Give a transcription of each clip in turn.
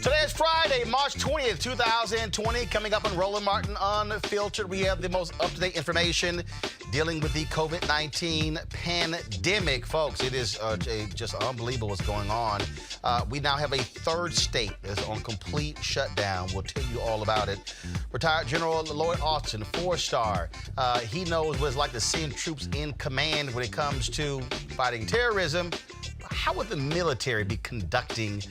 Today is Friday, March 20th, 2020. Coming up on Roland Martin Unfiltered, we have the most up-to-date information dealing with the COVID-19 pandemic. Folks, it is just unbelievable what's going on. We now have a third state that's on complete shutdown. We'll tell you all about it. Retired General Lloyd Austin, four-star. He knows what it's like to send troops in command when it comes to fighting terrorism. How would the military be conducting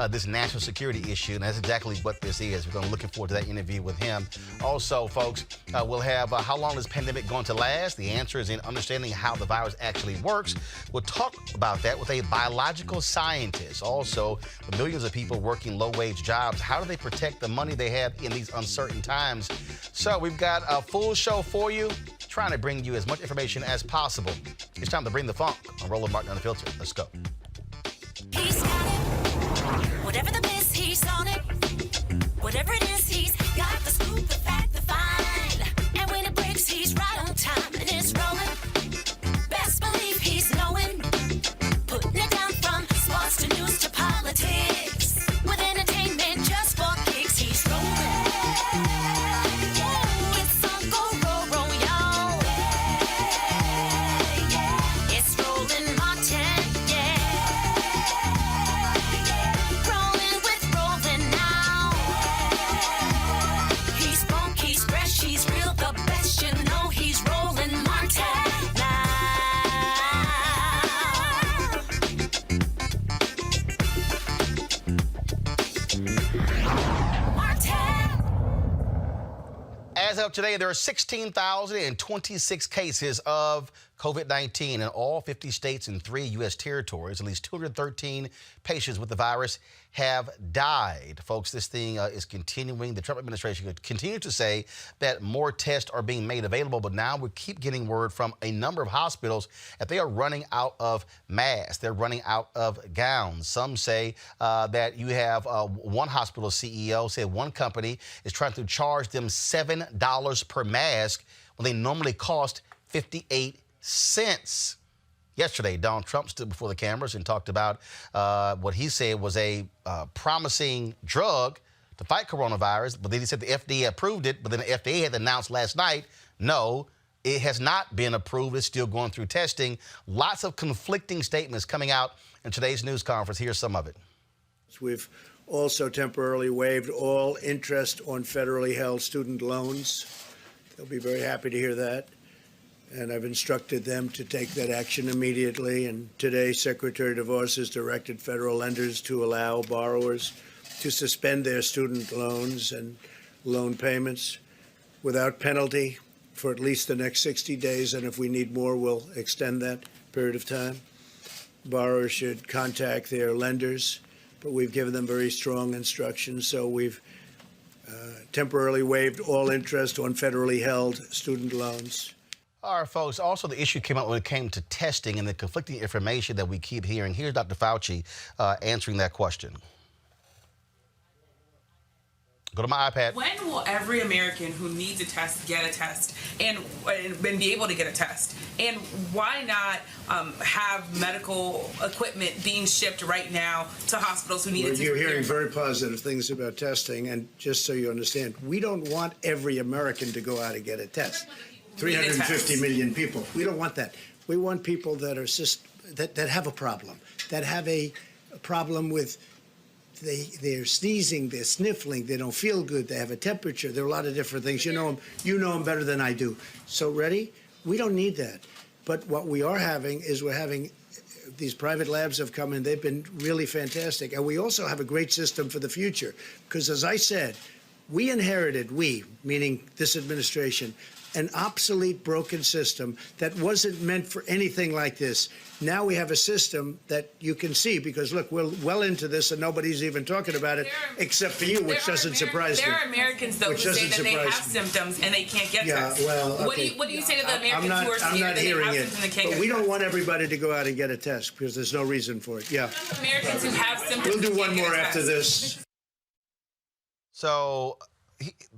this national security issue? And that's exactly what this is. We're going to looking forward to that interview with him. Also, folks, we'll have how long is this pandemic going to last? The answer is in understanding how the virus actually works. We'll talk about that with a biological scientist. Also, the millions of people working low-wage jobs, how do they protect the money they have in these uncertain times? So we've got a full show for you, trying to bring you as much information as possible. It's time to bring the funk on Roland Martin Unfiltered. Let's go. He's got it. Whatever the miss, he's on it. Whatever it is, he's got the scoop, the fact, the find. And when it breaks, he's right on time and it's rolling. Best believe he's knowing. Putting it down from sports to news to politics. With entertainment just for kicks, he's rolling. It's on go, roll, y'all. It's Roland Martin. As of today, there are 16,026 cases of COVID-19 in all 50 states and 3 U.S. territories. At least 213 patients with the virus have died. Folks, this thing is continuing. The Trump administration continues to say that more tests are being made available, but now we keep getting word from a number of hospitals that they are running out of masks. They're running out of gowns. Some say that you have one hospital CEO said one company is trying to charge them $7 per mask when they normally cost 58 cents. Yesterday, Donald Trump stood before the cameras and talked about what he said was a promising drug to fight coronavirus, but then he said the FDA approved it, but then the FDA had announced last night, no, it has not been approved. It's still going through testing. Lots of conflicting statements coming out in today's news conference. Here's some of it. We've also temporarily waived all interest on federally held student loans. They'll be very happy to hear that. And I've instructed them to take that action immediately. And today, Secretary DeVos has directed federal lenders to allow borrowers to suspend their student loans and loan payments without penalty for at least the next 60 days. And if we need more, we'll extend that period of time. Borrowers should contact their lenders, but we've given them very strong instructions. So we've temporarily waived all interest on federally held student loans. All right, folks. Also, the issue came up when it came to testing and the conflicting information that we keep hearing. Here's Dr. Fauci answering that question. Go to my iPad. When will every American who needs a test get a test and be able to get a test? And why not have medical equipment being shipped right now to hospitals who need it? You're hearing very positive things about testing. And just so you understand, we don't want every American to go out and get a test. 350 million people. We don't want that. We want people that are that have a problem, that have a problem with they're sneezing, they're sniffling, they don't feel good, they have a temperature. There are a lot of different things. You know them better than I do. So ready? We don't need that. But what we are having is we're having these private labs have come in. They've been really fantastic. And we also have a great system for the future. Because as I said, we inherited, meaning this administration, an obsolete, broken system that wasn't meant for anything like this. Now we have a system that you can see, because look, we're well into this and nobody's even talking about it except for you, which doesn't surprise me. There are Americans, though, who say that they have symptoms and they can't get tests. Well, okay. What do you say to the Americans who are scared that they have symptoms and they can't get tests? But we don't want everybody to go out and get a test because there's no reason for it. Yeah. Americans who have symptoms. We'll do one more after this. So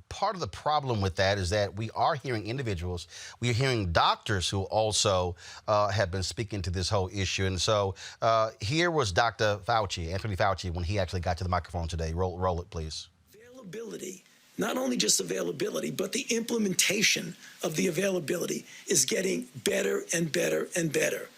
part of the problem with that is that we are hearing individuals, we are hearing doctors who also have been speaking to this whole issue. And so here was Dr. Fauci, Anthony Fauci, when he actually got to the microphone today. Roll it, please. Availability, not only just availability, but the implementation of the availability is getting better and better and better.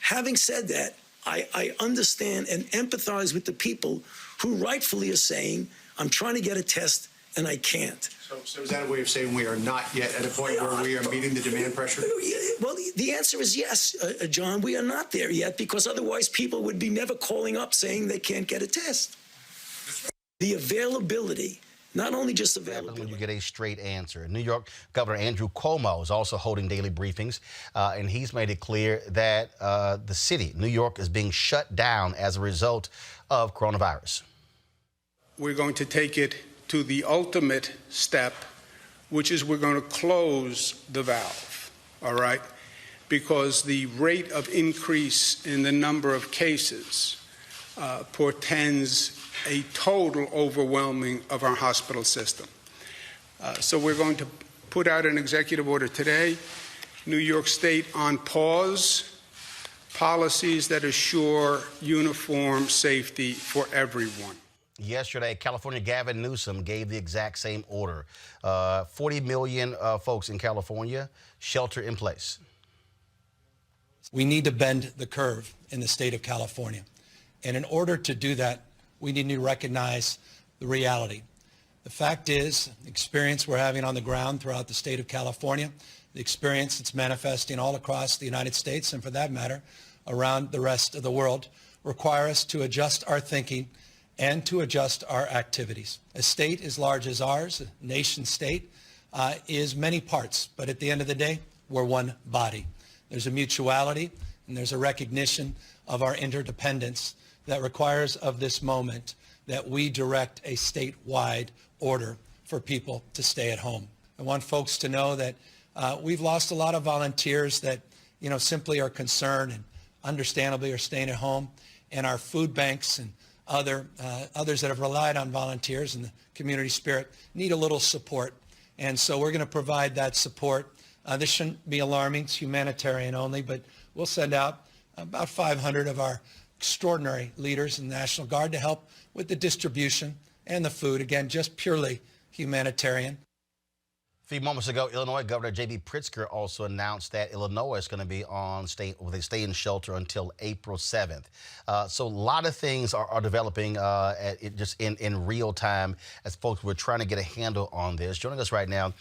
Having said that, I understand and empathize with the people who rightfully are saying, I'm trying to get a test and I can't. So is that a way of saying we are not yet at a point where we are meeting the demand pressure? Well, the answer is yes, John. We are not there yet, because otherwise people would be never calling up saying they can't get a test. The availability, not only just availability. When you get a straight answer. New York Governor Andrew Cuomo is also holding daily briefings, and he's made it clear that the city, New York, is being shut down as a result of coronavirus. We're going to take it to the ultimate step, which is we're going to close the valve, all right? Because the rate of increase in the number of cases portends a total overwhelming of our hospital system. So we're going to put out an executive order today, New York State on pause, policies that assure uniform safety for everyone. Yesterday, California Gavin Newsom gave the exact same order. 40 million folks in California shelter in place. We need to bend the curve in the state of California. And in order to do that, we need to recognize the reality. The fact is, the experience we're having on the ground throughout the state of California, the experience that's manifesting all across the United States, and for that matter, around the rest of the world, require us to adjust our thinking and to adjust our activities. A state as large as ours, a nation state, is many parts, but at the end of the day, we're one body. There's a mutuality and there's a recognition of our interdependence that requires of this moment that we direct a statewide order for people to stay at home. I want folks to know that we've lost a lot of volunteers that, simply are concerned and understandably are staying at home, and our food banks and others that have relied on volunteers and the community spirit need a little support. And so we're going to provide that support. This shouldn't be alarming. It's humanitarian only, but we'll send out about 500 of our extraordinary leaders in the National Guard to help with the distribution and the food. Again, just purely humanitarian. A few moments ago, Illinois Governor J.B. Pritzker also announced that Illinois is going to be they stay in shelter until April 7th. So a lot of things are developing just in real time as folks were trying to get a handle on this. Joining us right now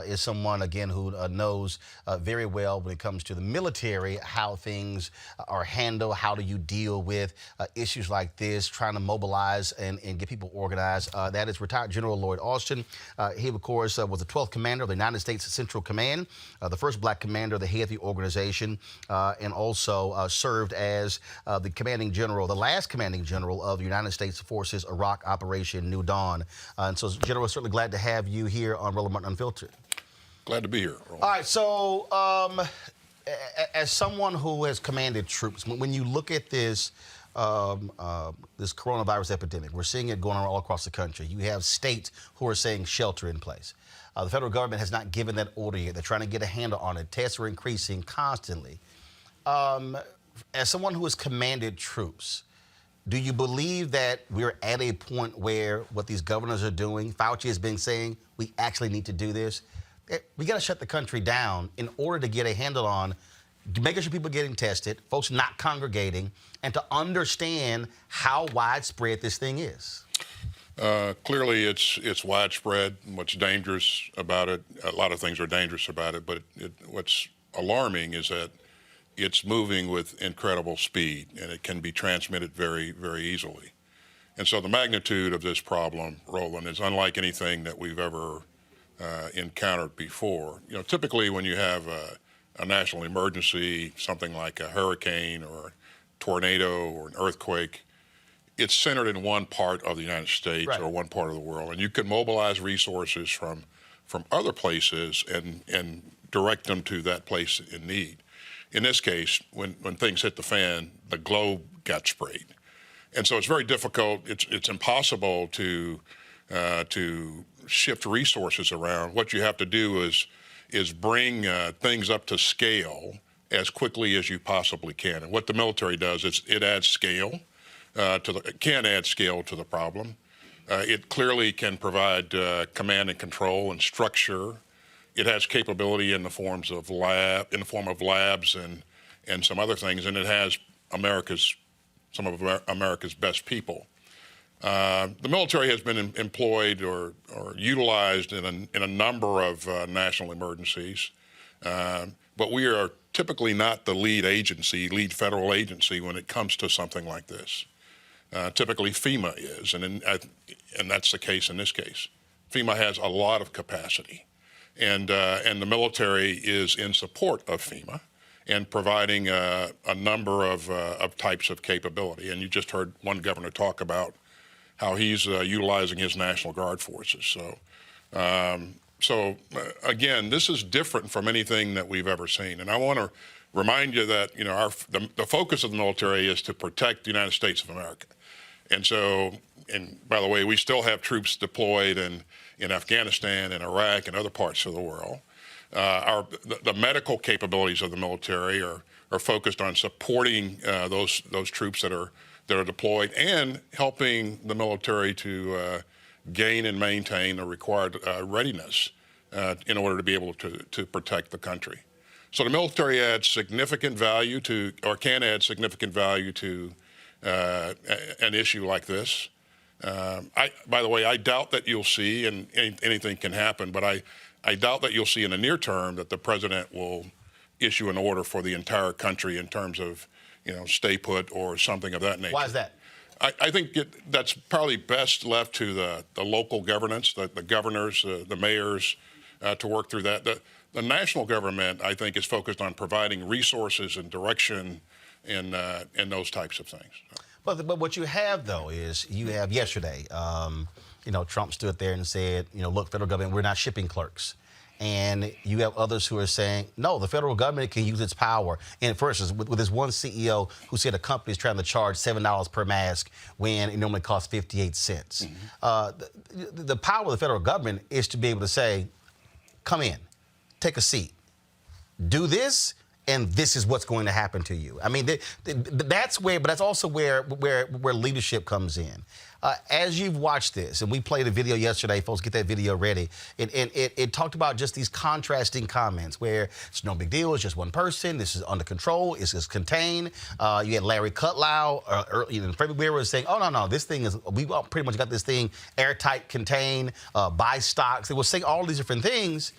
is someone, again, who knows very well when it comes to the military, how things are handled, how do you deal with issues like this, trying to mobilize and get people organized. That is retired General Lloyd Austin. He, of course, was the 12th commander of the United States Central Command, the first black commander, the head of the organization, and also served as the commanding general, the last commanding general of the United States Forces Iraq Operation New Dawn. And so, General, certainly glad to have you here on Roland Martin Unfiltered. Glad to be here, Roland. All right, so as someone who has commanded troops, when you look at this this coronavirus epidemic, we're seeing it going on all across the country. You have states who are saying shelter in place. The federal government has not given that order yet. They're trying to get a handle on it. Tests are increasing constantly. As someone who has commanded troops, do you believe that we're at a point where what these governors are doing, Fauci has been saying, we actually need to do this? We got to shut the country down in order to get a handle on making sure people are getting tested, folks not congregating, and to understand how widespread this thing is. Clearly, it's widespread. What's dangerous about it, a lot of things are dangerous about it, but what's alarming is that it's moving with incredible speed, and it can be transmitted very, very easily. And so the magnitude of this problem, Roland, is unlike anything that we've ever encountered before. Typically when you have a national emergency, something like a hurricane or a tornado or an earthquake, it's centered in one part of the United States or one part of the world, and you can mobilize resources from other places and direct them to that place in need. In this case, when things hit the fan, the globe got sprayed. And so it's very difficult. It's impossible to to shift resources around. What you have to do is bring things up to scale as quickly as you possibly can. And what the military does is it adds scale can add scale to the problem. It clearly can provide command and control and structure. It has capability in the form of labs and some other things, and it has some of America's best people. The military has been employed or utilized in a number of national emergencies, but we are typically not the lead federal agency when it comes to something like this. Typically FEMA is, and that's the case in this case. FEMA has a lot of capacity, and the military is in support of FEMA and providing a number of types of capability. And you just heard one governor talk about how he's utilizing his National Guard forces. So again, this is different from anything that we've ever seen. And I want to remind you that the focus of the military is to protect the United States of America. And by the way, we still have troops deployed in Afghanistan and Iraq and other parts of the world. The medical capabilities of the military are focused on supporting those troops that are deployed and helping the military to gain and maintain the required readiness in order to be able to protect the country. So the military adds significant value can add significant value to an issue like this. By the way, I doubt that you'll see, and anything can happen, but I doubt that you'll see in the near term that the president will issue an order for the entire country in terms of, stay put or something of that nature. Why is that? I think that's probably best left to the local governance, the governors, the mayors, to work through that. The national government, I think, is focused on providing resources and direction and those types of things. But what you have, though, is you have yesterday, Trump stood there and said, look, federal government, we're not shipping clerks. And you have others who are saying, no, the federal government can use its power. And for instance, with this one CEO who said a company is trying to charge $7 per mask when it normally costs 58 cents. Mm-hmm. The power of the federal government is to be able to say, come in, take a seat, do this, and this is what's going to happen to you. I mean, that's where, but that's also where leadership comes in. As you've watched this, and we played a video yesterday, folks, get that video ready. It talked about just these contrasting comments where it's no big deal, it's just one person, this is under control, it's contained. You had Larry Kudlow in February was saying, oh, no, this thing is, we pretty much got this thing airtight, contained, buy stocks. It was saying all these different things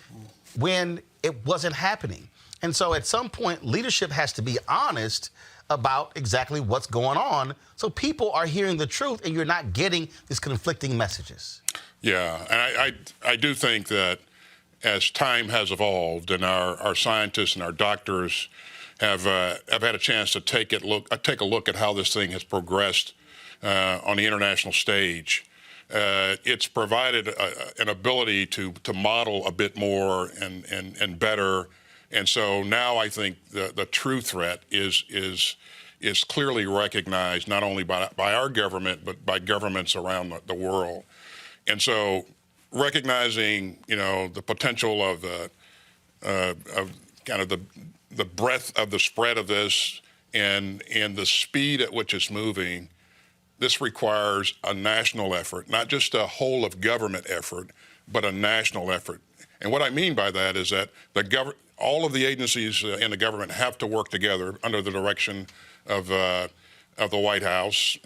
when it wasn't happening. And so at some point, leadership has to be honest about exactly what's going on so people are hearing the truth and you're not getting these conflicting messages. Yeah, and I do think that as time has evolved and our scientists and our doctors have had a chance to take a look at how this thing has progressed on the international stage, it's provided an ability to model a bit more and better. And so now I think the true threat is clearly recognized not only by our government but by governments around the world. And so recognizing the potential of kind of the breadth of the spread of this and the speed at which it's moving, this requires a national effort, not just a whole of government effort, but a national effort. And what I mean by that is that all of the agencies in the government have to work together under the direction of the White House.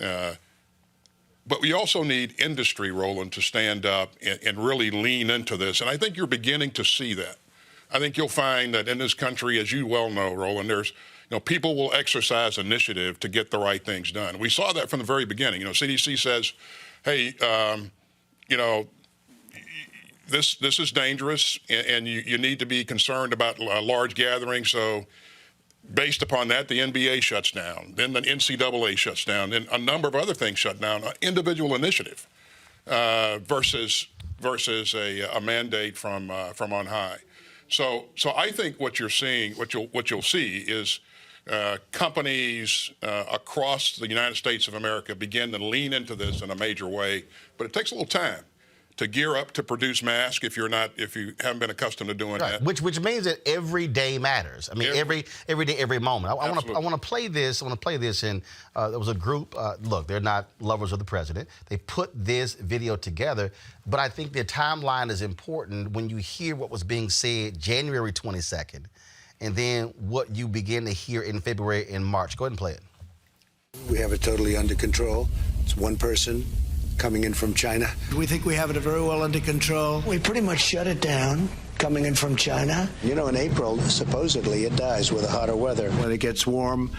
But we also need industry, Roland, to stand up and really lean into this. And I think you're beginning to see that. I think you'll find that in this country, as you well know, Roland, there's people will exercise initiative to get the right things done. We saw that from the very beginning. CDC says, hey, this is dangerous, and you need to be concerned about large gatherings. So based upon that, the NBA shuts down. Then the NCAA shuts down. Then a number of other things shut down. Individual initiative versus a mandate from on high. So I think what you're seeing, what you'll see is companies across the United States of America begin to lean into this in a major way. But it takes a little time. gear up to produce masks if you haven't been accustomed to doing that. Which means that every day matters. I mean, every day, every moment. I want to play this. I want to play this. And there was a group. Look, they're not lovers of the president. They put this video together, but I think the timeline is important when you hear what was being said January 22nd, and then what you begin to hear in February and March. Go ahead and play it. We have it totally under control. It's one person coming in from China. We think we have it very well under control. We pretty much shut it down coming in from China. You know, in April, supposedly it dies with the hotter weather. When it gets warm,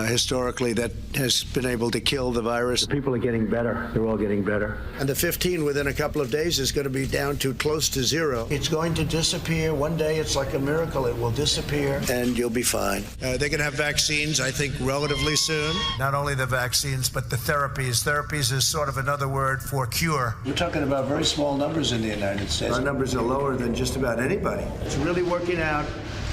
historically, that has been able to kill the virus. People are getting better. They're all getting better. And the 15 within a couple of days is going to be down to close to zero. It's going to disappear. One day, it's like a miracle. It will disappear, and you'll be fine. They're going to have vaccines, I think, relatively soon. Not only the vaccines, but the therapies. Therapies is sort of another word for cure. We're talking about very small numbers in the United States. Our numbers are lower than just about anybody. It's really working out.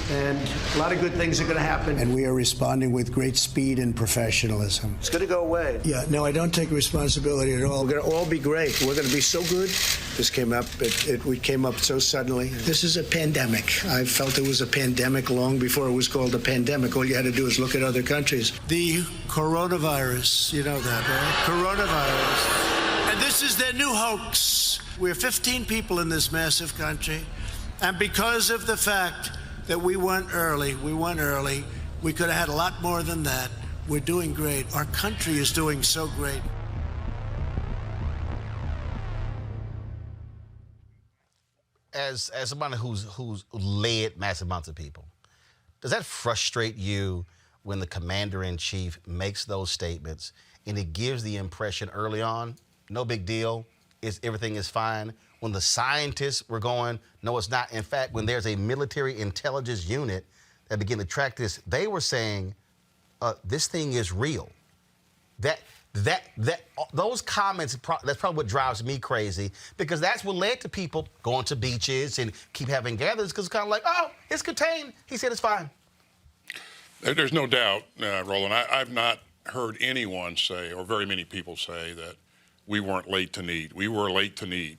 And a lot of good things are going to happen. And we are responding with great speed and professionalism. It's going to go away. Yeah, no, I don't take responsibility at all. We're going to all be great. We're going to be so good. This came up, it came up so suddenly. This is a pandemic. I felt it was a pandemic long before it was called a pandemic. All you had to do is look at other countries. The coronavirus, you know that, right? Coronavirus. And this is their new hoax. We're 15 people in this massive country. And because of the fact that we went early. We could have had a lot more than that. We're doing great. Our country is doing so great. As somebody who's led massive amounts of people, does that frustrate you when the commander-in-chief makes those statements and it gives the impression early on, no big deal, everything is fine? When the scientists were going, no, it's not. In fact, when there's a military intelligence unit that began to track this, they were saying, this thing is real. Those comments, that's probably what drives me crazy, because that's what led to people going to beaches and keep having gatherings, because it's kind of like, oh, it's contained. He said it's fine. There's no doubt, Roland. I've not heard anyone say, or very many people say, that we weren't late to need. We were late to need.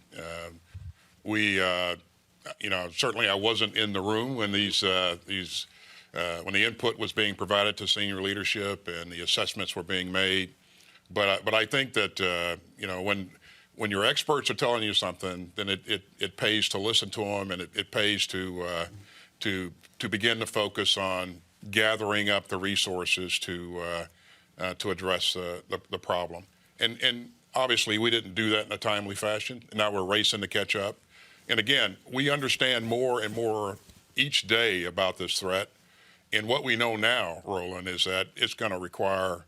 Certainly I wasn't in the room when when the input was being provided to senior leadership and the assessments were being made. But I think that when your experts are telling you something, then it pays to listen to them, and it pays to begin to focus on gathering up the resources to address the problem. And obviously, we didn't do that in a timely fashion. Now we're racing to catch up. And again, we understand more and more each day about this threat. And what we know now, Roland, is that it's going to require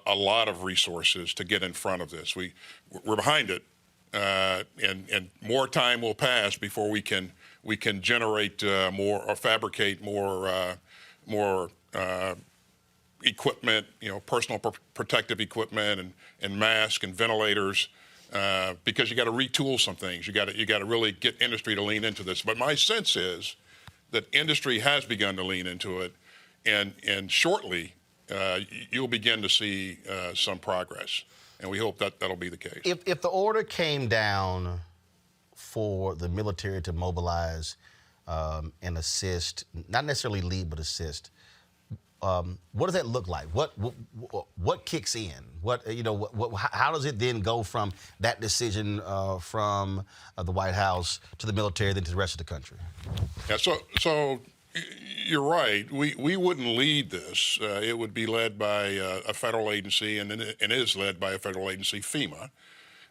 a lot of resources to get in front of this. We're behind it, and more time will pass before we can generate more or fabricate more equipment, personal protective equipment and masks and ventilators, because you got to retool some things. You got to really get industry to lean into this. But my sense is that industry has begun to lean into it, and shortly you'll begin to see some progress. And we hope that that'll be the case. If the order came down for the military to mobilize and assist, not necessarily lead, but assist, what does that look like? What kicks in? How does it then go from that decision from the White House to the military, then to the rest of the country? Yeah. So you're right. We wouldn't lead this. It would be led by a federal agency, and it is led by a federal agency, FEMA.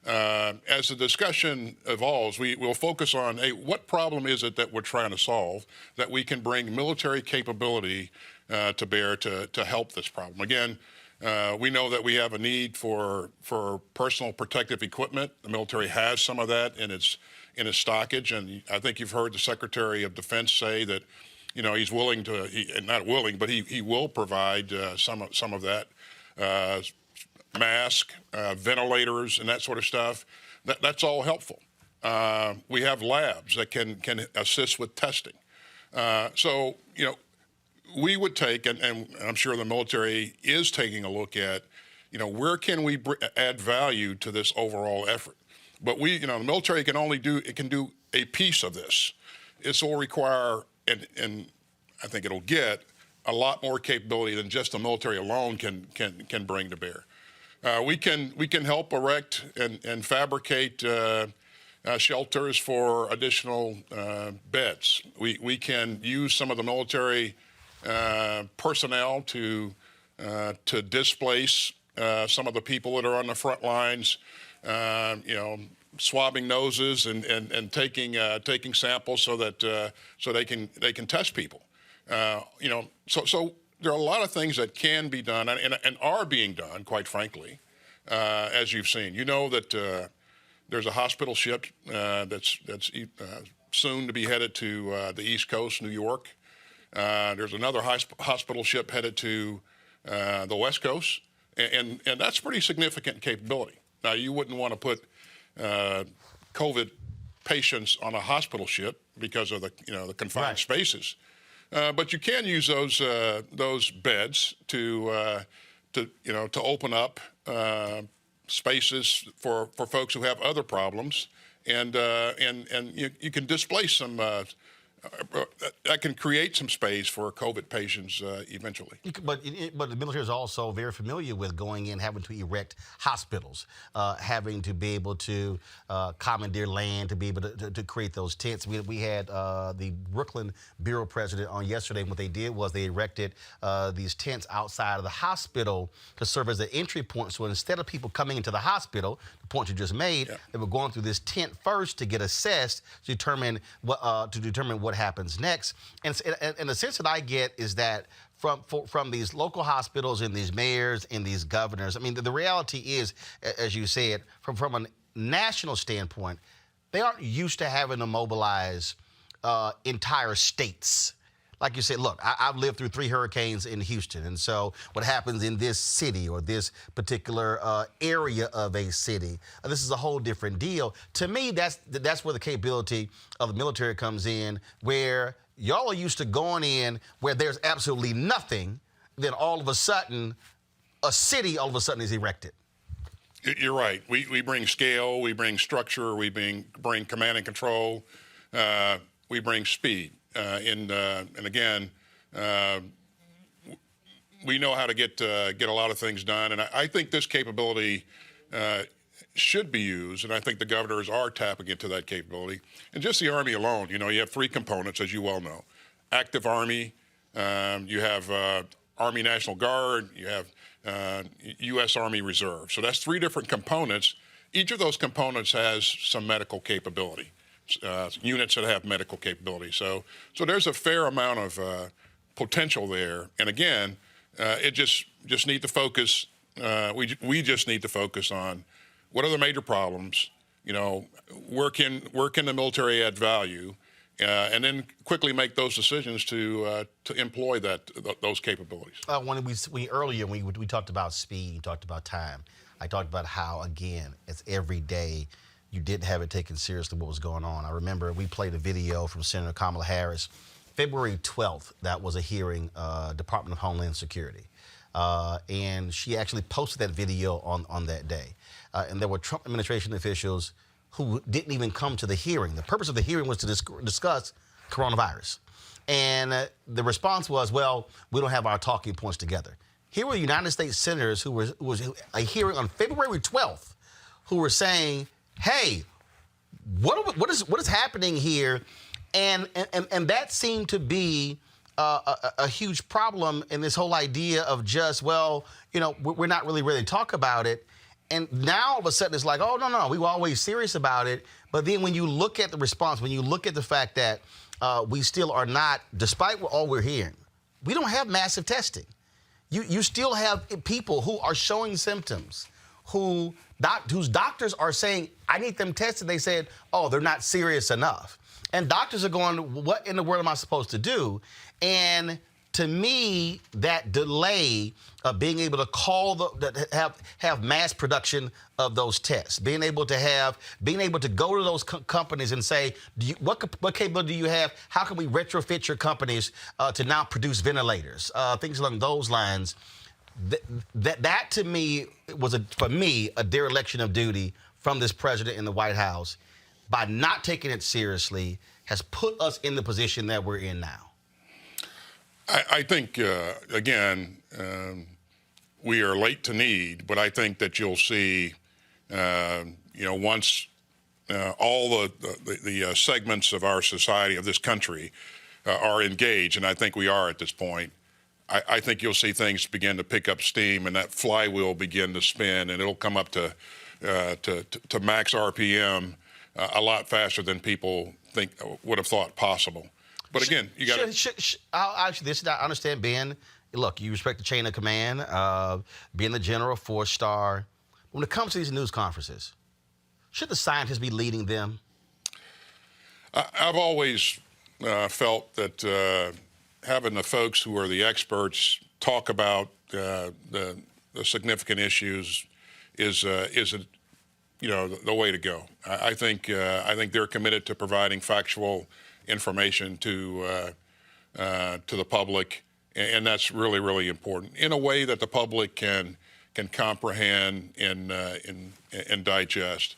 As the discussion evolves, we'll focus on, hey, what problem is it that we're trying to solve that we can bring military capability to bear to help this problem. Again, we know that we have a need for personal protective equipment. The military has some of that in its stockage, and I think you've heard the Secretary of Defense say that, he's willing to, not willing, but he will provide some of that, mask, ventilators, and that sort of stuff. That's all helpful. We have labs that can assist with testing. We would take, and I'm sure the military is taking a look at, where can we add value to this overall effort? But the military can do a piece of this. This will require, and I think it'll get a lot more capability than just the military alone can bring to bear. We can help erect and fabricate shelters for additional beds. We can use some of the military personnel to displace some of the people that are on the front lines. Swabbing noses and taking samples so that they can test people. So there are a lot of things that can be done and are being done, quite frankly, as you've seen. You know that there's a hospital ship that's soon to be headed to the East Coast, New York. There's another hospital ship headed to the West Coast, and that's pretty significant capability. Now, you wouldn't want to put COVID patients on a hospital ship because of the confined spaces. But you can use those beds to open up spaces for folks who have other problems, and you can displace some. That can create some space for COVID patients eventually. But the military is also very familiar with going in, having to erect hospitals, having to be able to commandeer land to be able to create those tents. We had the Brooklyn Bureau president on yesterday, and what they did was they erected these tents outside of the hospital to serve as an entry point. So instead of people coming into the hospital, the point you just made, they were going through this tent first to get assessed to determine what happens next. And the sense that I get is that from these local hospitals and these mayors and these governors, I mean, the reality is, as you said, from a national standpoint, they aren't used to having to mobilize entire states. Like you said, look, I've lived through 3 hurricanes in Houston, and so what happens in this city or this particular area of a city, this is a whole different deal. To me, that's where the capability of the military comes in, where y'all are used to going in where there's absolutely nothing, then all of a sudden, a city all of a sudden is erected. You're right. We bring scale, we bring structure, we bring command and control, we bring speed. And again, we know how to get a lot of things done. And I think this capability should be used, and I think the governors are tapping into that capability. And just the Army alone, you have 3 components, as you well know. Active Army, you have Army National Guard, you have U.S. Army Reserve. So that's 3 different components. Each of those components has some medical capability. Units that have medical capability. So there's a fair amount of potential there. And again, it just need to focus. We just need to focus on what are the major problems. Where can the military add value, and then quickly make those decisions to employ those capabilities. When we earlier we talked about speed, talked about time. I talked about how, again, it's every day. You didn't have it taken seriously what was going on. I remember we played a video from Senator Kamala Harris, February 12th. That was a hearing, Department of Homeland Security. And she actually posted that video on that day. And there were Trump administration officials who didn't even come to the hearing. The purpose of the hearing was to discuss coronavirus. And the response was, well, we don't have our talking points together. Here were United States senators who was a hearing on February 12th who were saying, hey, what is happening here? And that seemed to be a huge problem in this whole idea of just, well, we're not really ready to talk about it. And now all of a sudden it's like, oh, no, we were always serious about it. But then when you look at the response, when you look at the fact that we still are not, despite all we're hearing, we don't have massive testing. You still have people who are showing symptoms, whose doctors are saying, I need them tested. They said, oh, they're not serious enough. And doctors are going, what in the world am I supposed to do? And to me, that delay of being able to have mass production of those tests, being able to go to those companies and say, what capability do you have? How can we retrofit your companies to now produce ventilators? Things along those lines. That to me was, for me, a dereliction of duty from this president in the White House, by not taking it seriously, has put us in the position that we're in now? I think, again, we are late to need, but I think that you'll see, once all the segments of our society, of this country, are engaged, and I think we are at this point, I think you'll see things begin to pick up steam, and that flywheel begin to spin, and it'll come up to max RPM a lot faster than people would have thought possible. But again, you got to. Actually, I understand, Ben. Look, you respect the chain of command, being the general, 4-star. When it comes to these news conferences, should the scientists be leading them? I've always felt that having the folks who are the experts talk about the significant issues is the way to go. I think they're committed to providing factual information to the public, and that's really, really important in a way that the public can comprehend and digest.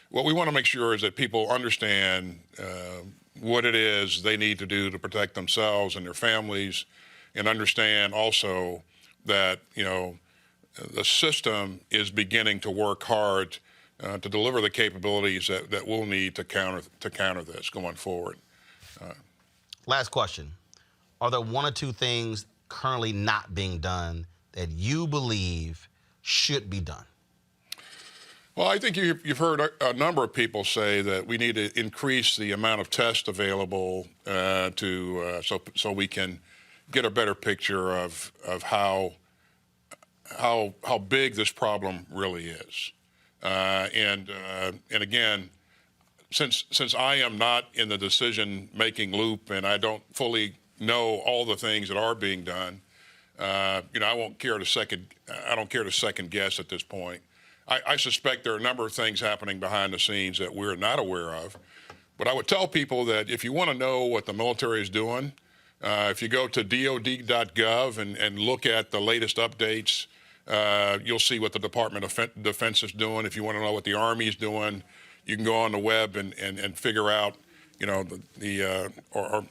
What we want to make sure is that people understand what it is they need to do to protect themselves and their families, and understand also that the system is beginning to work hard to deliver the capabilities that we'll need to counter this going forward. Last question. Are there one or two things currently not being done that you believe should be done? Well, I think you've heard a number of people say that we need to increase the amount of tests available so we can get a better picture of how big this problem really is. And again, since I am not in the decision-making loop and I don't fully know all the things that are being done, I don't care to second guess at this point. I suspect there are a number of things happening behind the scenes that we're not aware of. But I would tell people that if you want to know what the military is doing, if you go to DOD.gov and look at the latest updates, you'll see what the Department of Defense is doing. If you want to know what the Army is doing, you can go on the web and figure out, or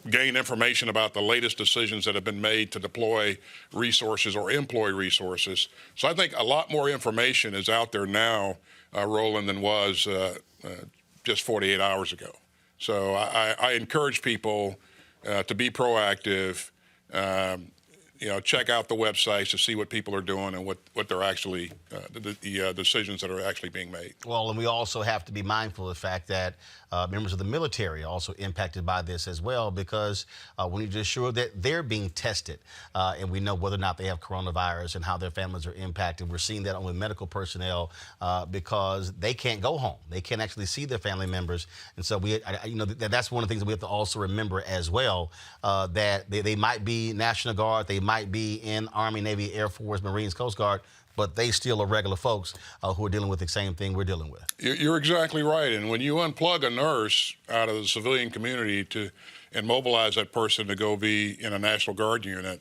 gain information about the latest decisions that have been made to deploy resources or employ resources. So I think a lot more information is out there now, Roland, than was just 48 hours ago. So I encourage people to be proactive, check out the websites to see what people are doing and what they're actually, the decisions that are actually being made. Well, and we also have to be mindful of the fact that members of the military are also impacted by this as well, because we need to ensure that they're being tested and we know whether or not they have coronavirus and how their families are impacted. We're seeing that with medical personnel because they can't go home. They can't actually see their family members. And so that's one of the things that we have to also remember as well, that they might be National Guard, they might be in Army, Navy, Air Force, Marines, Coast Guard, but they still are regular folks who are dealing with the same thing we're dealing with. You're exactly right. And when you unplug a nurse out of the civilian community and mobilize that person to go be in a National Guard unit,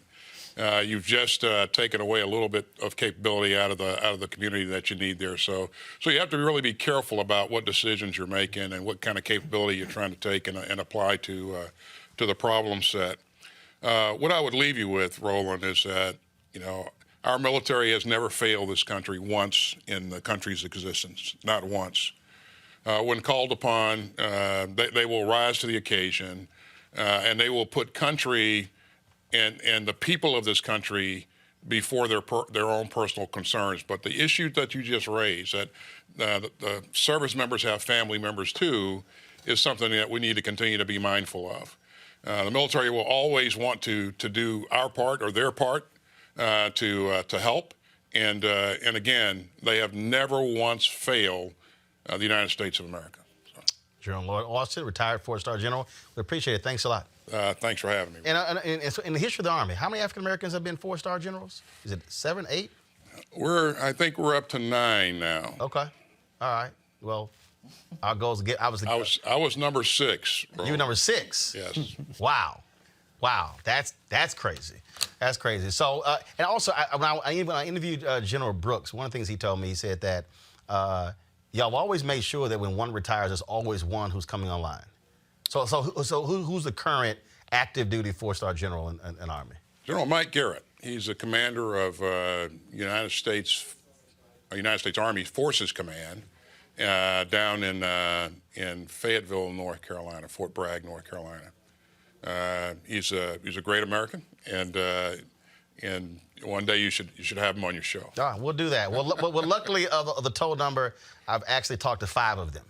you've just taken away a little bit of capability out of the community that you need there. So you have to really be careful about what decisions you're making and what kind of capability you're trying to take and apply to the problem set. What I would leave you with, Roland, is that our military has never failed this country once in the country's existence, not once. When called upon, they will rise to the occasion, and they will put country and the people of this country before their own personal concerns. But the issue that you just raised, that the service members have family members too, is something that we need to continue to be mindful of. The military will always want to do our part or their part to help, and again, they have never once failed the United States of America. So. General Lloyd Austin, retired 4-star general. We appreciate it. Thanks a lot. Thanks for having me. And so in the history of the Army, how many African Americans have been 4-star generals? Is it 7, 8? I think we're up to 9 now. Okay. All right. Well, our goal is to get. I was number 6. Bro. You were number 6. Yes. Wow. That's crazy. That's crazy. So, and also, when I interviewed General Brooks, one of the things he told me, he said that y'all always make sure that when one retires, there's always one who's coming online. So who's the current active duty four-star general in Army? General Mike Garrett. He's the commander of United States Army Forces Command down in Fayetteville, North Carolina, Fort Bragg, North Carolina. He's a great American, and one day you should have him on your show. Ah, we'll do that. Well, luckily, of the total number, I've actually talked to 5 of them.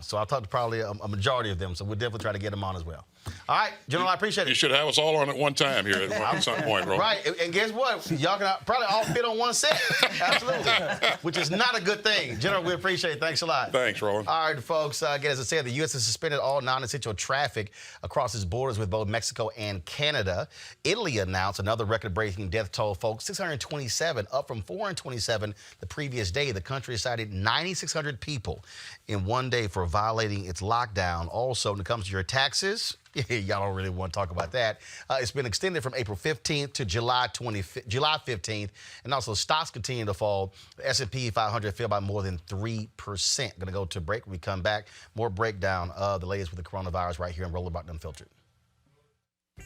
So I'll talk to probably a majority of them. So we'll definitely try to get them on as well. All right, General, I appreciate it. You should have us all on at one time here at some point, Roland. Right, and guess what? Y'all can probably all fit on one set. Absolutely. Which is not a good thing. General, we appreciate it. Thanks a lot. Thanks, Roland. All right, folks. Again, as I said, the U.S. has suspended all non-essential traffic across its borders with both Mexico and Canada. Italy announced another record-breaking death toll, folks, 627, up from 427 the previous day. The country cited 9,600 people in one day for violating its lockdown. Also, when it comes to your taxes, y'all don't really want to talk about that. It's been extended from April 15th to July 15th, and also stocks continue to fall. The S&P 500 fell by more than 3%. Going to go to break. When we come back, more breakdown of the latest with the coronavirus right here in Roland Martin Unfiltered.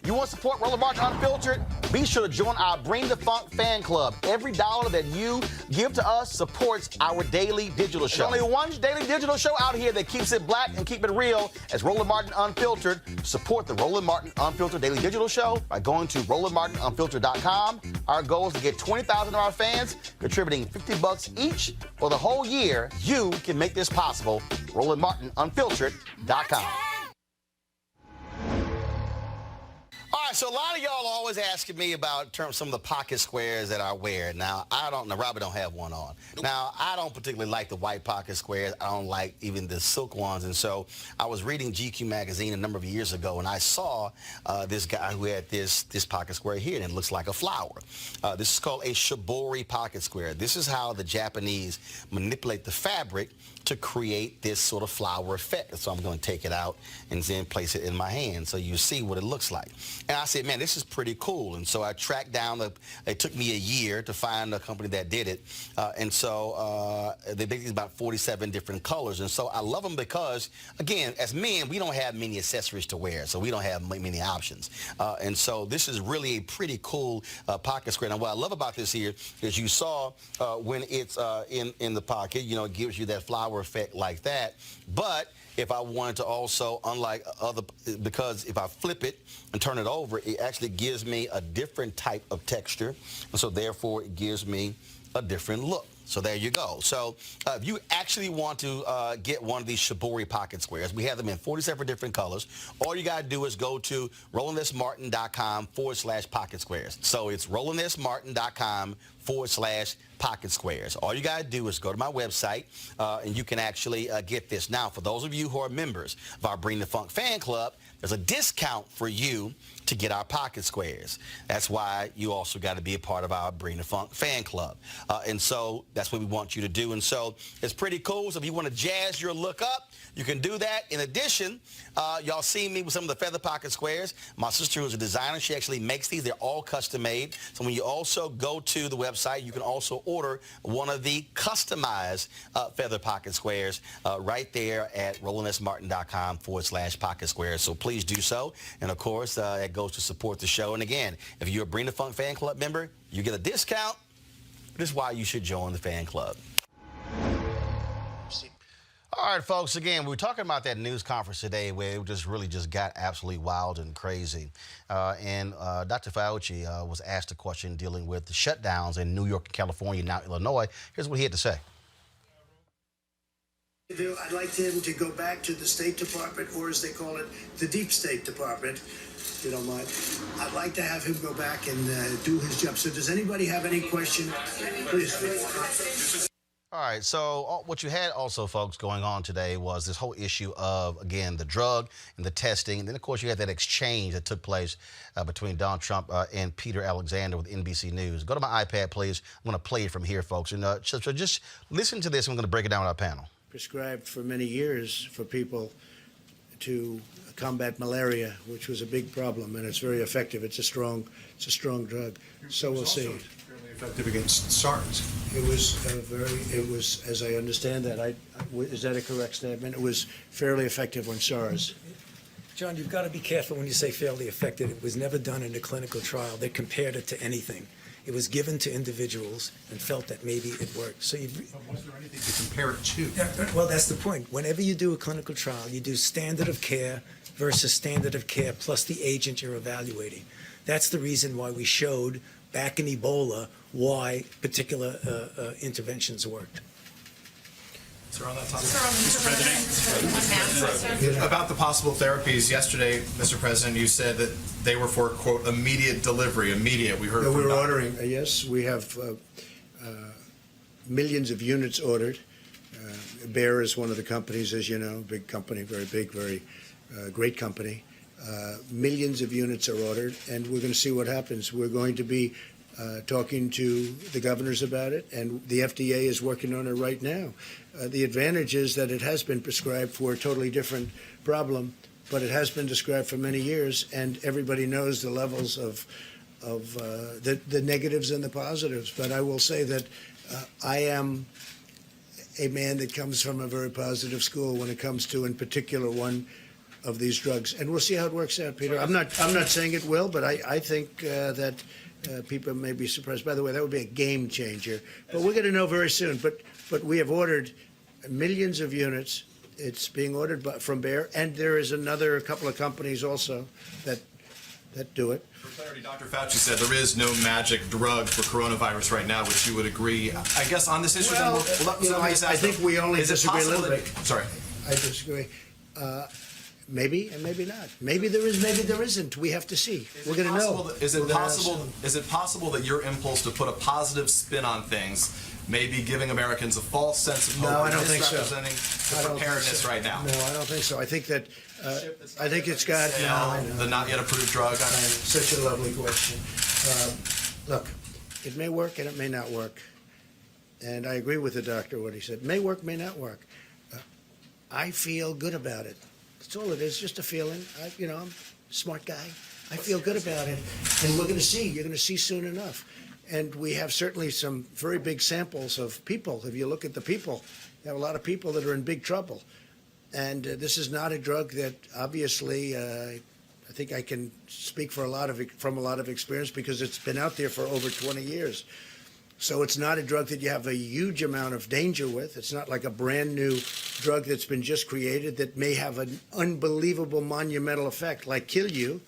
You want to support Roland Martin Unfiltered? Be sure to join our Bring the Funk fan club. Every dollar that you give to us supports our daily digital show. There's only one daily digital show out here that keeps it black and keep it real as Roland Martin Unfiltered. Support the Roland Martin Unfiltered daily digital show by going to RolandMartinUnfiltered.com. Our goal is to get 20,000 of our fans contributing $50 each for the whole year. You can make this possible. RolandMartinUnfiltered.com. All right, so a lot of y'all are always asking me about some of the pocket squares that I wear. Now, Robert don't have one on. Nope. Now, I don't particularly like the white pocket squares. I don't like even the silk ones. And so I was reading GQ magazine a number of years ago, and I saw this guy who had this pocket square here, and it looks like a flower. This is called a shibori pocket square. This is how the Japanese manipulate the fabric to create this sort of flower effect. So I'm going to take it out and then place it in my hand so you see what it looks like. And I said, man, this is pretty cool. And so I tracked down, it took me a year to find a company that did it. And so they basically about 47 different colors. And so I love them because, again, as men, we don't have many accessories to wear, so we don't have many options. And so this is really a pretty cool pocket square. Now, what I love about this here is you saw when it's in the pocket, it gives you that flower effect like that. But if I wanted to also, because if I flip it and turn it over, it actually gives me a different type of texture. And so therefore it gives me a different look. So there you go. So if you actually want to get one of these shibori pocket squares, we have them in 47 different colors. All you got to do is go to RolandSMartin.com/pocket squares. So it's RolandSMartin.com/pocket squares. All you got to do is go to my website, and you can actually get this. Now, for those of you who are members of our Bring the Funk fan club, there's a discount for you to get our pocket squares. That's why you also got to be a part of our Bring the Funk fan club. And so that's what we want you to do. And so it's pretty cool. So if you want to jazz your look up, you can do that. In addition, y'all see me with some of the feather pocket squares. My sister, who's a designer, she actually makes these. They're all custom made. So when you also go to the website, you can also order one of the customized feather pocket squares right there at RolandSMartin.com/pocket squares. So please do so. And of course, it goes to support the show. And again, if you're a Bring the Funk fan club member, you get a discount. This is why you should join the fan club. All right, folks, again, we were talking about that news conference today where it really got absolutely wild and crazy. And Dr. Fauci was asked a question dealing with the shutdowns in New York and California, now Illinois. Here's what he had to say. I'd like him to go back to the State Department, or as they call it, the Deep State Department, if you don't mind. I'd like to have him go back and do his job. So does anybody have any question? Please. All right, so what you had also, folks, going on today was this whole issue of, again, the drug and the testing. And then, of course, you had that exchange that took place between Donald Trump and Peter Alexander with NBC News. Go to my iPad, please. I'm going to play it from here, folks. And so just listen to this. I'm going to break it down with our panel. Prescribed for many years for people to combat malaria, which was a big problem, and it's very effective. It's a strong drug. So we'll see. Effective against SARS. It was, as I understand that, is that a correct statement? It was fairly effective on SARS. John, you've got to be careful when you say fairly effective. It was never done in a clinical trial. They compared it to anything. It was given to individuals and felt that maybe it worked. So you. Was there anything to compare it to? Well, that's the point. Whenever you do a clinical trial, you do standard of care versus standard of care plus the agent you're evaluating. That's the reason why we showed back in Ebola why particular interventions worked. Sir, on that topic. Mr. President, about the possible therapies, yesterday, Mr. President, you said that they were for, quote, immediate delivery. Immediate, we heard No, from we're doctors. ordering. Yes, we have millions of units ordered. Bayer is one of the companies, as you know, big company, very big, very great company. Millions of units are ordered, and we're going to see what happens. We're going to be talking to the governors about it, and the FDA is working on it right now. The advantage is that it has been prescribed for a totally different problem, but it has been prescribed for many years, and everybody knows the levels of the negatives and the positives. But I will say that I am a man that comes from a very positive school when it comes to, in particular, one of these drugs, and we'll see how it works out, Peter. I'm not saying it will, but I think that people may be surprised. By the way, that would be a game changer. But we're going to know very soon. But we have ordered millions of units. It's being ordered from Bayer, and there is a couple of companies also that do it. For clarity, Dr. Fauci said there is no magic drug for coronavirus right now, which you would agree. I guess on this issue, Well, I think we only disagree a little bit. Sorry. I disagree. Maybe and maybe not. Maybe there is, maybe there isn't. We have to see. We're going to know. Is it possible that your impulse to put a positive spin on things may be giving Americans a false sense of hope? No, I don't think so. Misrepresenting the preparedness right now. No, I don't think so. I think that I think it's got the not yet approved drug. Such a lovely question. Look, it may work and it may not work. And I agree with the doctor what he said. May work, may not work. I feel good about it. That's all it is, just a feeling. I'm a smart guy. I feel good about it. And we're going to see. You're going to see soon enough. And we have certainly some very big samples of people. If you look at the people, you have a lot of people that are in big trouble. And this is not a drug that obviously, I think I can speak from a lot of experience because it's been out there for over 20 years. So it's not a drug that you have a huge amount of danger with. It's not like a brand new drug that's been just created that may have an unbelievable monumental effect, like kill you.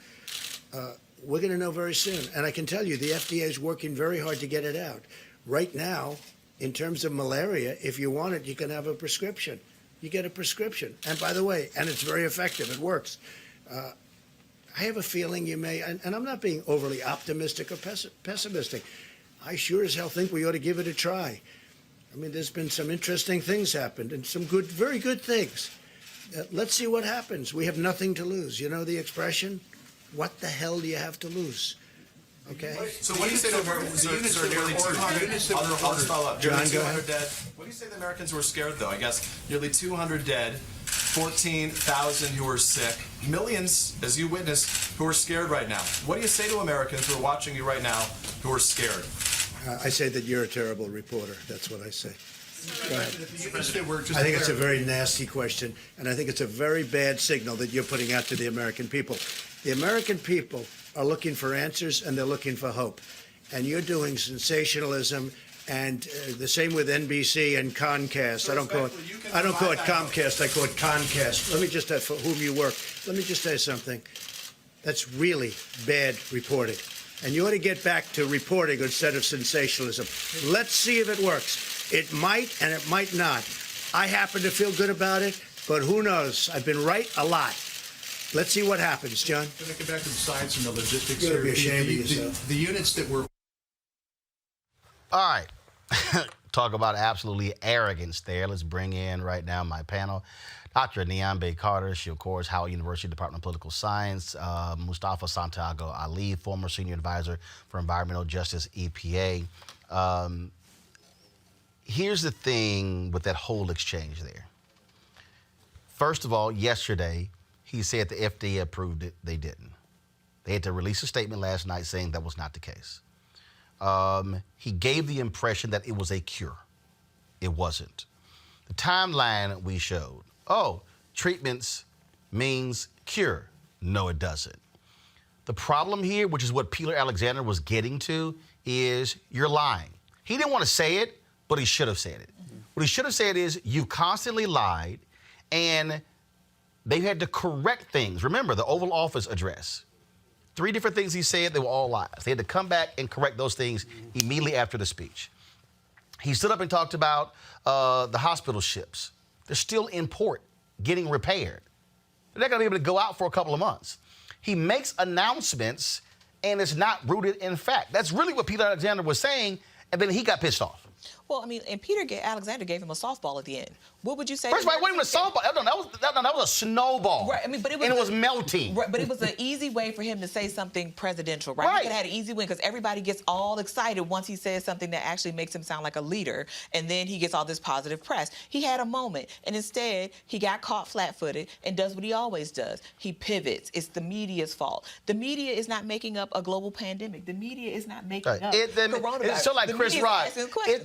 We're going to know very soon. And I can tell you, the FDA is working very hard to get it out. Right now, in terms of malaria, if you want it, you can have a prescription. You get a prescription. And by the way, and it's very effective. It works. I have a feeling you may, and I'm not being overly optimistic or pessimistic. I sure as hell think we ought to give it a try. I mean, there's been some interesting things happened and some good, very good things. Let's see what happens. We have nothing to lose. You know the expression? What the hell do you have to lose? Okay? So what do you say to Americans who are nearly 200? John, go ahead. Dead. What do you say to the Americans who are scared, though? I guess nearly 200 dead, 14,000 who are sick, millions, as you witnessed, who are scared right now. What do you say to Americans who are watching you right now who are scared? I say that you're a terrible reporter. That's what I say. Go ahead. I I think it's a very nasty question, and I think it's a very bad signal that you're putting out to the American people. The American people are looking for answers, and they're looking for hope. And you're doing sensationalism, and the same with NBC and Comcast. I don't call it Comcast. I call it Concast. Let me just for whom you work. Let me just say something. That's really bad reporting. And you ought to get back to reporting instead of sensationalism. Let's see if it works. It might and it might not. I happen to feel good about it, but who knows? I've been right a lot. Let's see what happens, John. Can I get back to the science and the logistics You're here? gonna be ashamed of yourself. The units that were All right. Talk about absolutely arrogance there. Let's bring in right now my panel. Dr. Niambe Carter, she, of course, Howard University Department of Political Science. Mustafa Santiago Ali, former senior advisor for environmental justice, EPA. Here's the thing with that whole exchange there. First of all, yesterday, he said the FDA approved it. They didn't. They had to release a statement last night saying that was not the case. he gave the impression that it was a cure. It wasn't. The timeline we showed, treatments means cure. No, it doesn't. The problem here, which is what Peter Alexander was getting to, is you're lying. He didn't want to say it, but he should have said it. What he should have said is, you've constantly lied, and they had to correct things. Remember, the Oval Office address. 3 different things he said, they were all lies. They had to come back and correct those things immediately after the speech. He stood up and talked about the hospital ships. They're still in port, getting repaired. They're not going to be able to go out for a couple of months. He makes announcements, and it's not rooted in fact. That's really what Peter Alexander was saying, and then he got pissed off. Well, I mean, and Alexander gave him a softball at the end. What would you say? First of all, it wasn't even a softball. That was a snowball. Right. I mean, but it was, and it was melting. Right, but it was an easy way for him to say something presidential, right? He could have had an easy win because everybody gets all excited once he says something that actually makes him sound like a leader, and then he gets all this positive press. He had a moment, and instead, he got caught flat-footed and does what he always does. He pivots. It's the media's fault. The media is not making up a global pandemic. The media is not making up coronavirus. It's so like Chris Rock. It's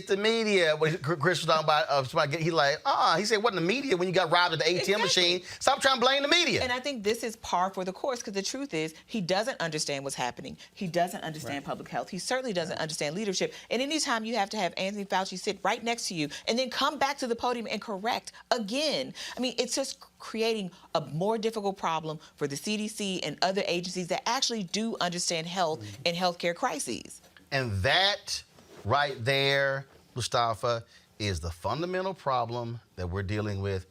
the media. When Chris was talking about, he's like, he said, it wasn't the media when you got robbed at the ATM machine. Stop trying to blame the media. And I think this is par for the course, because the truth is, he doesn't understand what's happening. He doesn't understand public health. He certainly doesn't understand leadership. And anytime you have to have Anthony Fauci sit right next to you and then come back to the podium and correct again, I mean, it's just creating a more difficult problem for the CDC and other agencies that actually do understand health and healthcare crises. And that right there, Mustafa, is the fundamental problem that we're dealing with.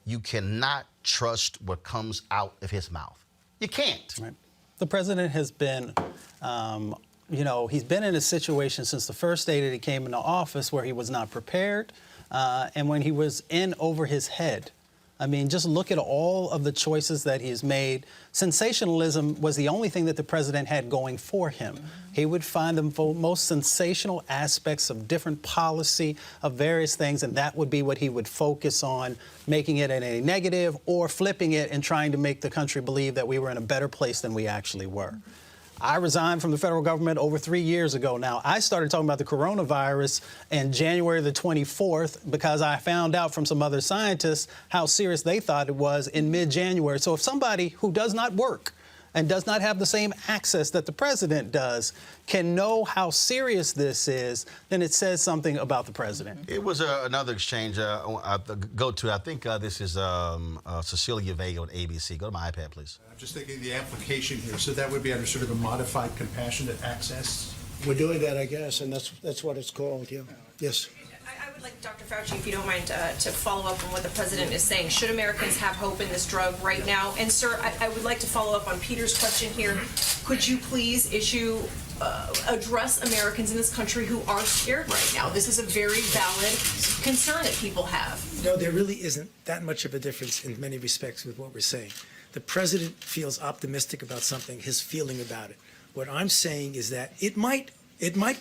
You cannot trust what comes out of his mouth. You can't. Right. The president has been, he's been in a situation since the first day that he came into office where he was not prepared, and when he was in over his head. I mean, just look at all of the choices that he's made. Sensationalism was the only thing that the president had going for him. He would find the most sensational aspects of different policy, of various things, and that would be what he would focus on, making it in a negative or flipping it and trying to make the country believe that we were in a better place than we actually were. I resigned from the federal government over 3 years ago now. I started talking about the coronavirus in January the 24th because I found out from some other scientists how serious they thought it was in mid-January. So if somebody who does not work and does not have the same access that the president does can know how serious this is, then it says something about the president. It was another exchange I think this is Cecilia Vega on ABC. Go to my iPad, please. I'm just thinking the application here. So that would be under sort of a modified compassionate access? We're doing that, I guess, and that's what it's called, yeah. Yes. I would like Dr. Fauci, if you don't mind, to follow up on what the president is saying. Should Americans have hope in this drug right now? And, sir, I would like to follow up on Peter's question here. Could you please address Americans in this country who are scared right now? This is a very valid concern that people have. No, there really isn't that much of a difference in many respects with what we're saying. The president feels optimistic about something, his feeling about it. What I'm saying is that it might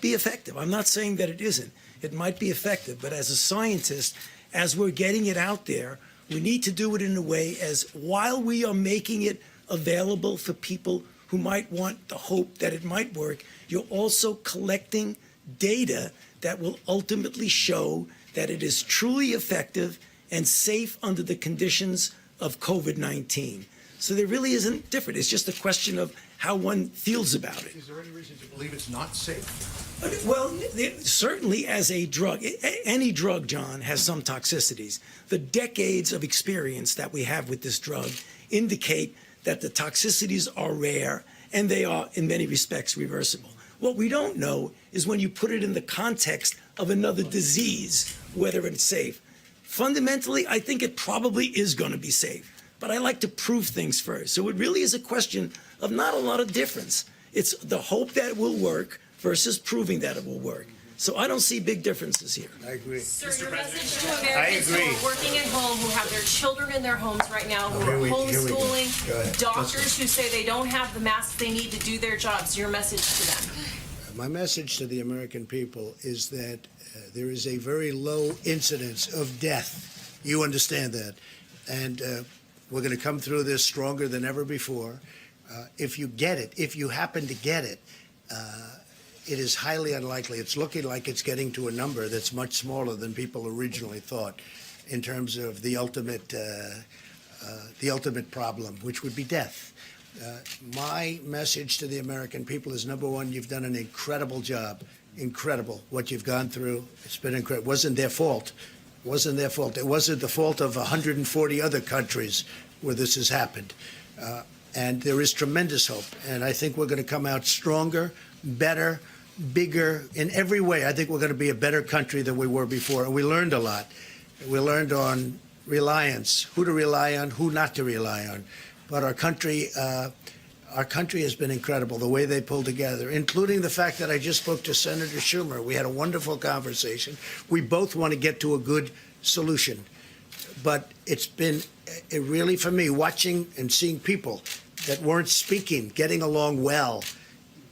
be effective. I'm not saying that it isn't. It might be effective, but as a scientist, as we're getting it out there, we need to do it in a way as while we are making it available for people who might want the hope that it might work, you're also collecting data that will ultimately show that it is truly effective and safe under the conditions of COVID-19. So there really isn't different. It's just a question of how one feels about it. Is there any reason to believe it's not safe? Well, certainly as a drug, any drug, John, has some toxicities. The decades of experience that we have with this drug indicate that the toxicities are rare and they are, in many respects, reversible. What we don't know is when you put it in the context of another disease, whether it's safe. Fundamentally, I think it probably is going to be safe. But I like to prove things first. So it really is a question of not a lot of difference. It's the hope that it will work versus proving that it will work. So I don't see big differences here. I agree. Sir, your message to Americans who are working at home, who have their children in their homes right now, who are homeschooling, doctors who say they don't have the masks they need to do their jobs, your message to them. My message to the American people is that there is a very low incidence of death. You understand that. And we're going to come through this stronger than ever before. If you get it, if you happen to get it, it is highly unlikely. It's looking like it's getting to a number that's much smaller than people originally thought in terms of the ultimate problem, which would be death. My message to the American people is, number one, you've done an incredible job. Incredible what you've gone through. It's been incredible. It wasn't their fault. It wasn't their fault. It wasn't the fault of 140 other countries where this has happened. And there is tremendous hope. And I think we're going to come out stronger, better, bigger in every way. I think we're going to be a better country than we were before. And we learned a lot. We learned on reliance, who to rely on, who not to rely on. But our country has been incredible, the way they pulled together, including the fact that I just spoke to Senator Schumer. We had a wonderful conversation. We both want to get to a good solution. But it's been really, for me, watching and seeing people that weren't speaking, getting along well,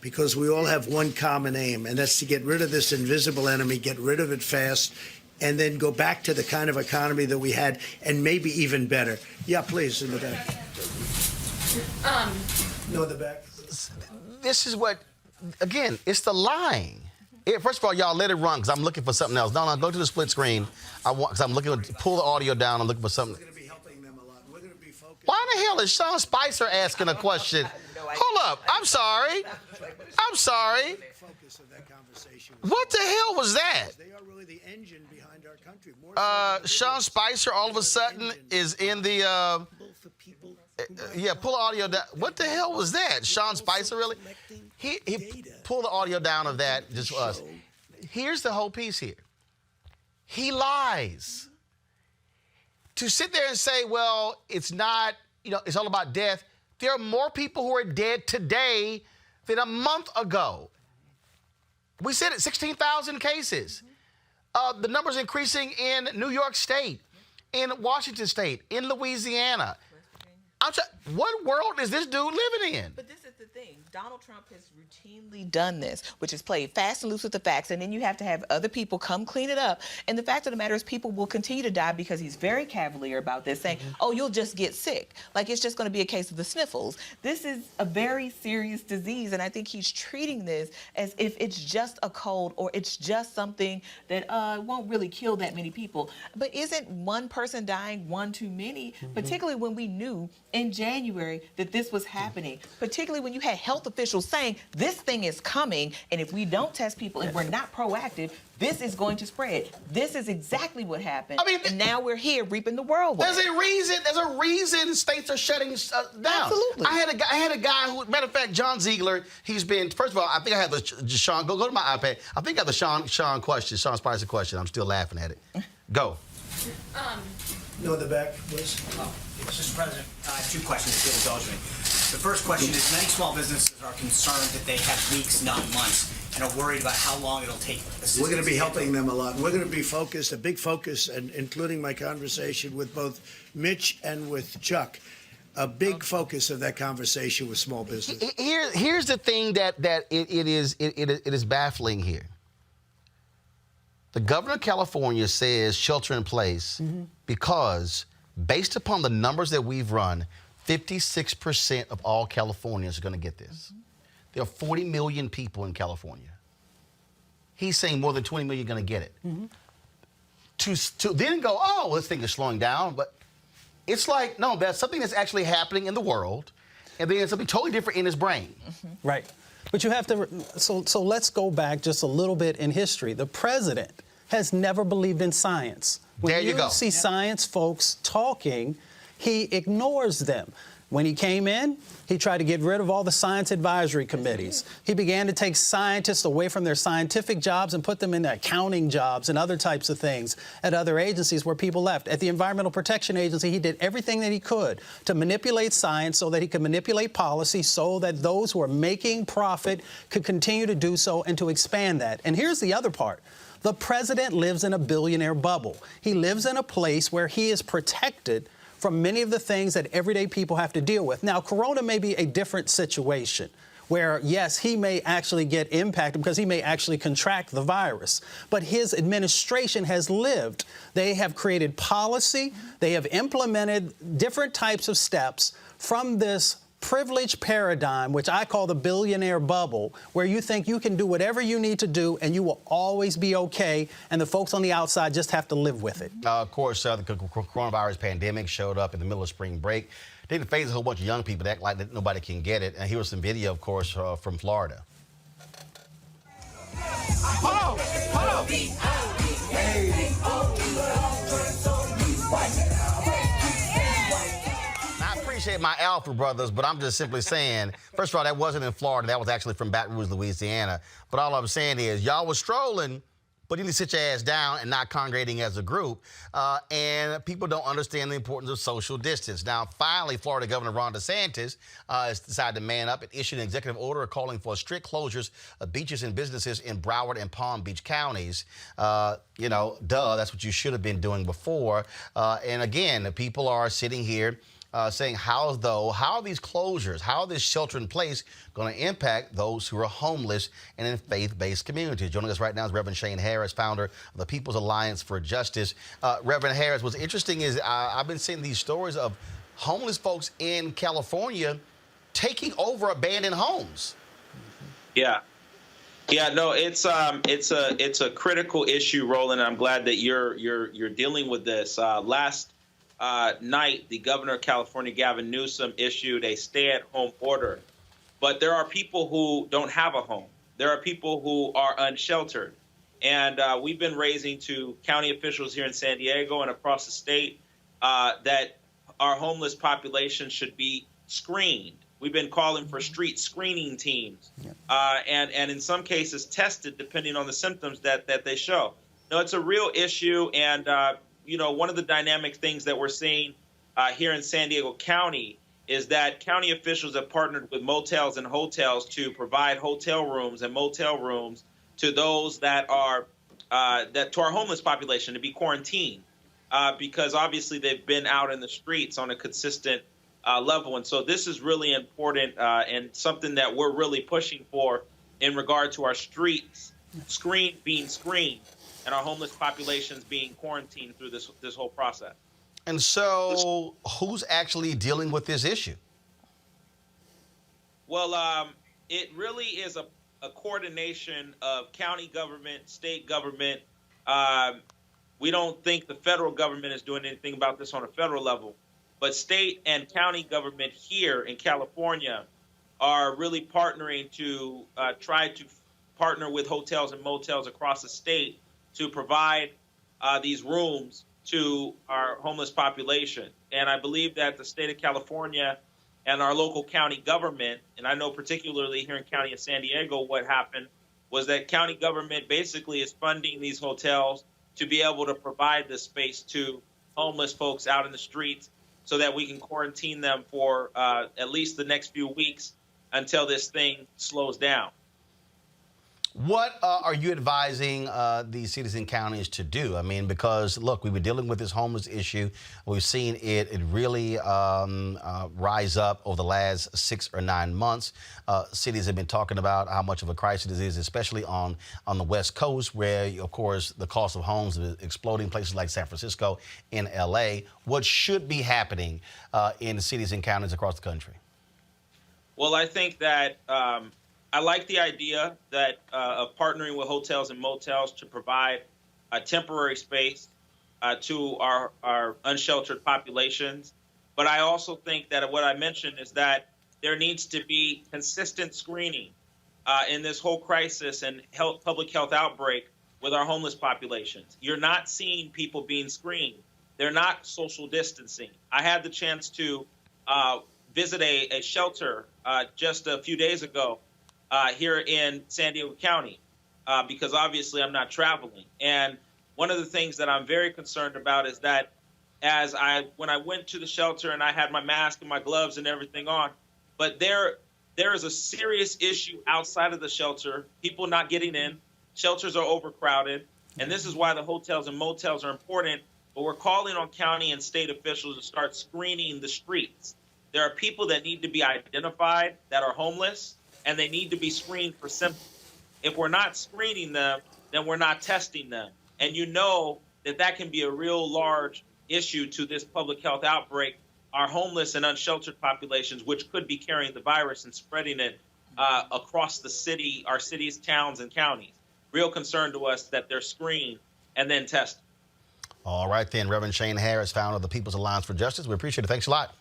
because we all have one common aim, and that's to get rid of this invisible enemy, get rid of it fast, and then go back to the kind of economy that we had, and maybe even better. Yeah, please, in the back. No, in the back. This is what, again, it's the lying. First of all, y'all let it run, because I'm looking for something else. No, go to the split screen. Because I'm looking to pull the audio down. I'm looking for something. We're going to be helping them a lot. We're going to be focused. Why the hell is Sean Spicer asking a question? Hold up. I'm sorry. Focus of that conversation. What the hell was that? They are really the engine behind our country. Sean Spicer all of a sudden is in the, pull the audio down. What the hell was that? Sean Spicer, really? He pulled the audio down of that just for us. Here's the whole piece here. He lies. To sit there and say, well, it's not, it's all about death. There are more people who are dead today than a month ago. We said it, 16,000 cases. The numbers increasing in New York State, in Washington State, in Louisiana. What world is this dude living in? But this is the thing. Donald Trump has routinely done this, which is play fast and loose with the facts, and then you have to have other people come clean it up. And the fact of the matter is people will continue to die because he's very cavalier about this, saying, oh, you'll just get sick. Like it's just going to be a case of the sniffles. This is a very serious disease, and I think he's treating this as if it's just a cold or it's just something that won't really kill that many people. But isn't one person dying one too many, particularly when we knew in January that this was happening, particularly when you had health officials saying this thing is coming, and if we don't test people and we're not proactive, this is going to spread. This is exactly what happened. And now we're here reaping the whirlwind. There's a reason states are shutting down. Absolutely. I had a guy who, matter of fact, John Ziegler, he's been, first of all, I think I have the Sean, go to my iPad. I think I have the Sean Spicer question. I'm still laughing at it. Go. No, in the back, please. Mr. President, two questions, if you'll indulge me. The first question is, many small businesses are concerned that they have weeks, not months, and are worried about how long it'll take. We're going to be helping them a lot. We're going to be focused, a big focus, and including my conversation with both Mitch and with Chuck, a big focus of that conversation with small business. Here's the thing that it is baffling here. The governor of California says shelter in place because, based upon the numbers that we've run, 56% of all Californians are going to get this. There are 40 million people in California. He's saying more than 20 million are going to get it. To then go, oh, this thing is slowing down, but it's like, no, that's something that's actually happening in the world, and then something totally different in his brain. Right. But you have to, so let's go back just a little bit in history. The president has never believed in science. When you see science folks talking, he ignores them. When he came in, he tried to get rid of all the science advisory committees. He began to take scientists away from their scientific jobs and put them in accounting jobs and other types of things at other agencies where people left. At the Environmental Protection Agency, he did everything that he could to manipulate science so that he could manipulate policy so that those who are making profit could continue to do so and to expand that. And here's the other part. The president lives in a billionaire bubble. He lives in a place where he is protected from many of the things that everyday people have to deal with. Now, Corona may be a different situation where, yes, he may actually get impacted because he may actually contract the virus. But his administration has lived. They have created policy. They have implemented different types of steps from this privilege paradigm, which I call the billionaire bubble, where you think you can do whatever you need to do and you will always be okay, and the folks on the outside just have to live with it. Of course, the coronavirus pandemic showed up in the middle of spring break. Didn't phase a whole bunch of young people that act like that nobody can get it. And here was some video, of course, from Florida. I appreciate my Alpha brothers, but I'm just simply saying, first of all, that wasn't in Florida. That was actually from Baton Rouge, Louisiana. But all I'm saying is, y'all was strolling, but you need to sit your ass down and not congregating as a group. And people don't understand the importance of social distance. Now, finally, Florida Governor Ron DeSantis has decided to man up and issue an executive order calling for strict closures of beaches and businesses in Broward and Palm Beach counties. You know, that's what you should have been doing before. And again, people are sitting here saying, how are these closures, how is this shelter in place going to impact those who are homeless and in faith-based communities? Joining us right now is Reverend Shane Harris, founder of the People's Alliance for Justice. Reverend Harris, what's interesting is I've been seeing these stories of homeless folks in California taking over abandoned homes. Yeah, no, it's a critical issue, Roland. I'm glad that you're dealing with this. Last night, the governor of California, Gavin Newsom, issued a stay-at-home order. But there are people who don't have a home. There are people who are unsheltered. And we've been raising to county officials here in San Diego and across the state that our homeless population should be screened. We've been calling for street screening teams and in some cases tested depending on the symptoms that they show. No, it's a real issue. And you know, one of the dynamic things that we're seeing here in San Diego County is that county officials have partnered with motels and hotels to provide hotel rooms and motel rooms to those that are to our homeless population to be quarantined because obviously they've been out in the streets on a consistent level. And so this is really important and something that we're really pushing for in regard to our streets being screened and our homeless populations being quarantined through this whole process. And so who's actually dealing with this issue? Well, it really is a coordination of county government, state government. We don't think the federal government is doing anything about this on a federal level, but state and county government here in California are really partnering to try to partner with hotels and motels across the state to provide these rooms to our homeless population. And I believe that the state of California and our local county government, and I know particularly here in County of San Diego, what happened was that county government basically is funding these hotels to be able to provide this space to homeless folks out in the streets so that we can quarantine them for at least the next few weeks until this thing slows down. What are you advising these cities and counties to do? I mean, because, look, we've been dealing with this homeless issue. We've seen it really rise up over the last 6 or 9 months. Cities have been talking about how much of a crisis it is, especially on the West Coast, where, of course, the cost of homes is exploding, places like San Francisco and L.A. What should be happening in cities and counties across the country? Well, I think that I like the idea that of partnering with hotels and motels to provide a temporary space to our unsheltered populations. But I also think that what I mentioned is that there needs to be consistent screening in this whole crisis and public health outbreak with our homeless populations. You're not seeing people being screened. They're not social distancing. I had the chance to visit a shelter just a few days ago here in San Diego County, because obviously I'm not traveling. And one of the things that I'm very concerned about is that when I went to the shelter and I had my mask and my gloves and everything on, but there is a serious issue outside of the shelter, people not getting in, shelters are overcrowded, and this is why the hotels and motels are important, but we're calling on county and state officials to start screening the streets. There are people that need to be identified that are homeless, and they need to be screened for symptoms. If we're not screening them, then we're not testing them. And you know that can be a real large issue to this public health outbreak our homeless and unsheltered populations, which could be carrying the virus and spreading it across the city, our cities, towns, and counties. Real concern to us that they're screened and then tested. All right, then. Reverend Shane Harris, founder of the People's Alliance for Justice. We appreciate it. Thanks a lot.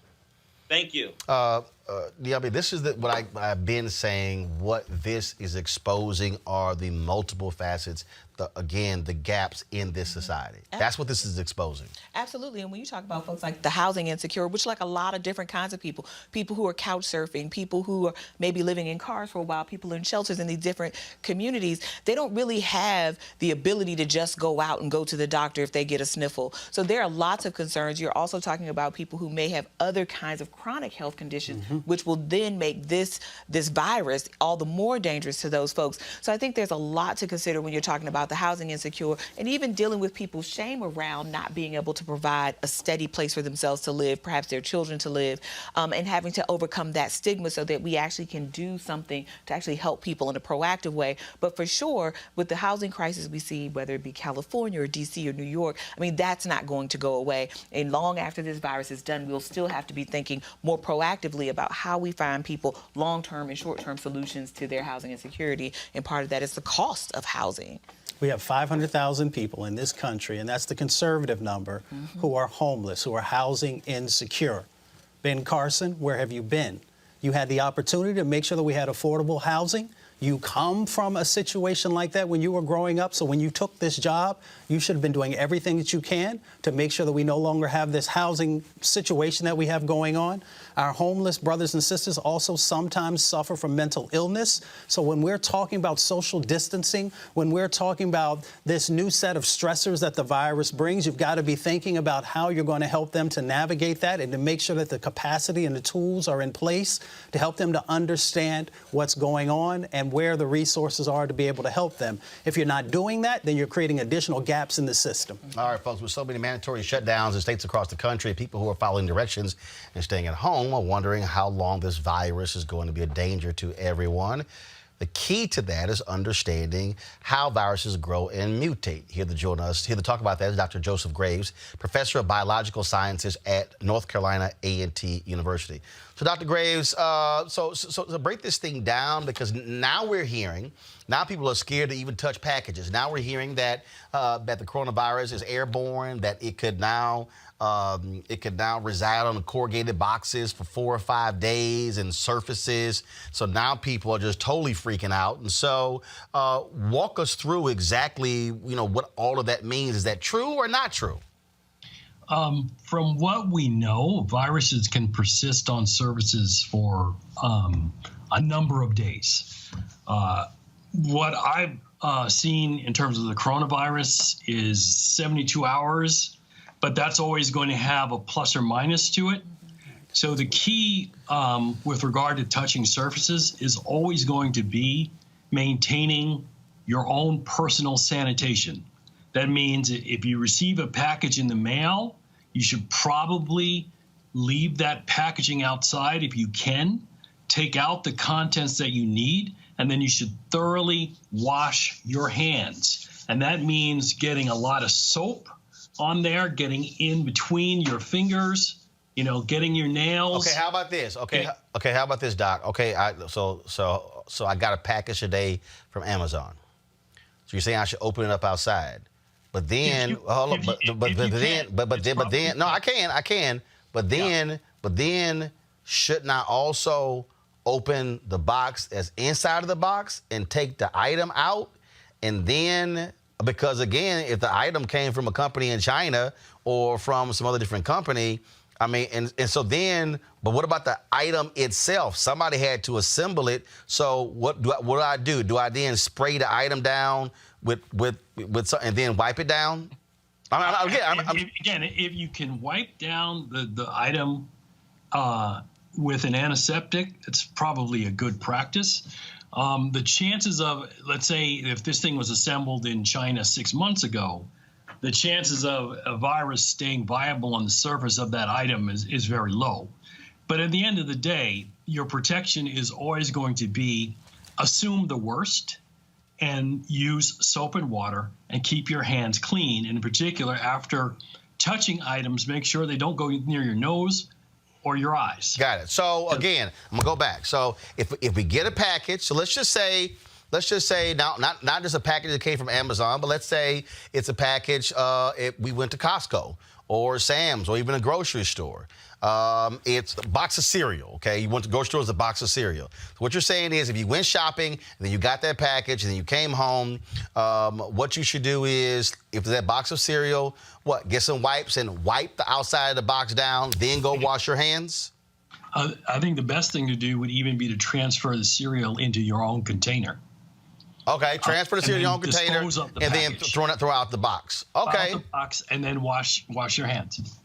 Thank you. DLB, this is what I've been saying. What this is exposing are the multiple facets, the gaps in this society. That's what this is exposing. Absolutely. And when you talk about folks like the housing insecure, which like a lot of different kinds of people who are couch surfing, people who are maybe living in cars for a while, people in shelters in these different communities, they don't really have the ability to just go out and go to the doctor if they get a sniffle. So there are lots of concerns. You're also talking about people who may have other kinds of chronic health conditions, which will then make this virus all the more dangerous to those folks. So I think there's a lot to consider when you're talking about the housing insecure and even dealing with people's shame around not being able to provide a steady place for themselves to live, perhaps their children to live, and having to overcome that stigma so that we actually can do something to actually help people in a proactive way. But for sure, with the housing crisis we see, whether it be California or DC or New York, I mean, that's not going to go away. And long after this virus is done, we'll still have to be thinking more proactively about how we find people long-term and short-term solutions to their housing insecurity. And part of that is the cost of housing. We have 500,000 people in this country, and that's the conservative number, who are homeless, who are housing insecure. Ben Carson, where have you been? You had the opportunity to make sure that we had affordable housing. You come from a situation like that when you were growing up, so when you took this job, you should have been doing everything that you can to make sure that we no longer have this housing situation that we have going on. Our homeless brothers and sisters also sometimes suffer from mental illness. So when we're talking about social distancing, when we're talking about this new set of stressors that the virus brings, you've got to be thinking about how you're going to help them to navigate that and to make sure that the capacity and the tools are in place to help them to understand what's going on and where the resources are to be able to help them. If you're not doing that, then you're creating additional gaps in the system. All right, folks, with so many mandatory shutdowns in states across the country, people who are following directions and staying at home are wondering how long this virus is going to be a danger to everyone. The key to that is understanding how viruses grow and mutate. Here to join us, here to talk about that is Dr. Joseph Graves, professor of biological sciences at North Carolina A&T University. So, Dr. Graves, so break this thing down, because now we're hearing, now people are scared to even touch packages. Now we're hearing that that the coronavirus is airborne, that it could now reside on the corrugated boxes for 4 or 5 days and surfaces. So now people are just totally freaking out. And so walk us through exactly, what all of that means. Is that true or not true? From what we know, viruses can persist on surfaces for a number of days. What I've seen in terms of the coronavirus is 72 hours, but that's always going to have a plus or minus to it. So the key with regard to touching surfaces is always going to be maintaining your own personal sanitation. That means if you receive a package in the mail, you should probably leave that packaging outside if you can. Take out the contents that you need, and then you should thoroughly wash your hands. And that means getting a lot of soap on there, getting in between your fingers, getting your nails. Okay, how about this? Okay, how about this, Doc? Okay, so I got a package today from Amazon. So you're saying I should open it up outside? But then, no, I can. But then, shouldn't I also open the box that's inside of the box and take the item out? And then, because again, if the item came from a company in China or from some other different company, I mean, and so then, but what about the item itself? Somebody had to assemble it. So what do I do? Do I then spray the item down with and then wipe it down? Again, if you can wipe down the item with an antiseptic, it's probably a good practice. The chances of, let's say, if this thing was assembled in China 6 months ago, the chances of a virus staying viable on the surface of that item is very low. But at the end of the day, your protection is always going to be assume the worst and use soap and water and keep your hands clean. In particular, after touching items, make sure they don't go near your nose, or your eyes. Got it. So again, I'm gonna go back. So if we get a package, so let's just say now not just a package that came from Amazon, but let's say it's a package. We went to Costco or Sam's or even a grocery store. It's a box of cereal, okay? You went to the grocery store, it's a box of cereal. So what you're saying is if you went shopping and then you got that package and then you came home, what you should do is, if there's that box of cereal, get some wipes and wipe the outside of the box down, then go wash your hands? I think the best thing to do would even be to transfer the cereal into your own container. Okay, transfer the cereal in your own container and then throw out the box. Okay. Out the box and then wash your hands.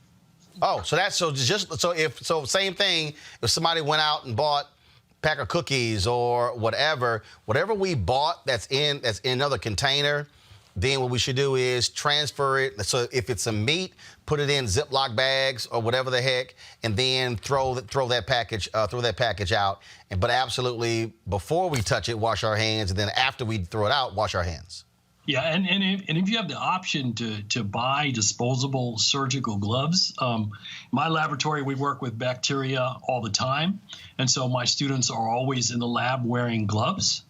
Oh, so same thing. If somebody went out and bought a pack of cookies or whatever we bought that's in another container, then what we should do is transfer it. So if it's some meat, put it in Ziploc bags or whatever the heck, and then throw that package out. But absolutely, before we touch it, wash our hands, and then after we throw it out, wash our hands. Yeah, and if you have the option to buy disposable surgical gloves, my laboratory, we work with bacteria all the time. And so my students are always in the lab wearing gloves.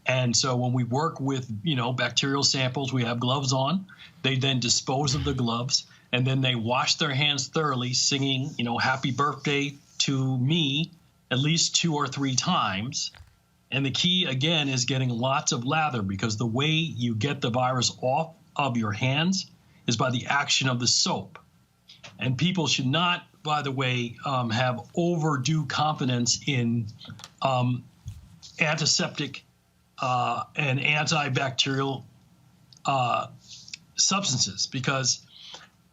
And so when we work with, bacterial samples, we have gloves on. They then dispose of the gloves, and then they wash their hands thoroughly, singing, happy birthday to me at least 2 or 3 times. And the key, again, is getting lots of lather, because the way you get the virus off of your hands is by the action of the soap. And people should not, by the way, have overdue confidence in antiseptic and antibacterial substances, because,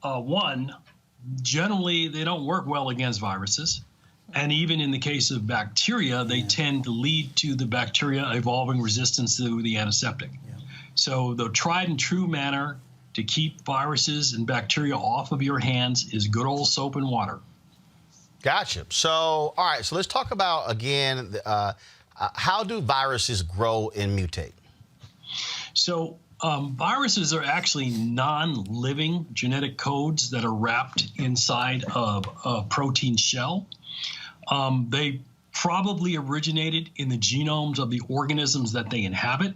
one, generally they don't work well against viruses. And even in the case of bacteria, they tend to lead to the bacteria evolving resistance to the antiseptic. Yeah. So the tried and true manner to keep viruses and bacteria off of your hands is good old soap and water. Gotcha. So, all right, so let's talk about, again, how do viruses grow and mutate? So viruses are actually non-living genetic codes that are wrapped inside of a protein shell. They probably originated in the genomes of the organisms that they inhabit.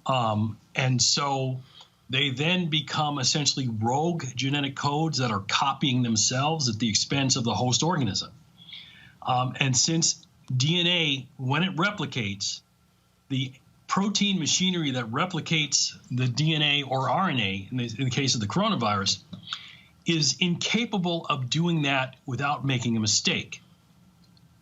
And so they then become essentially rogue genetic codes that are copying themselves at the expense of the host organism. And since DNA, when it replicates, the protein machinery that replicates the DNA or RNA, in the case of the coronavirus, is incapable of doing that without making a mistake.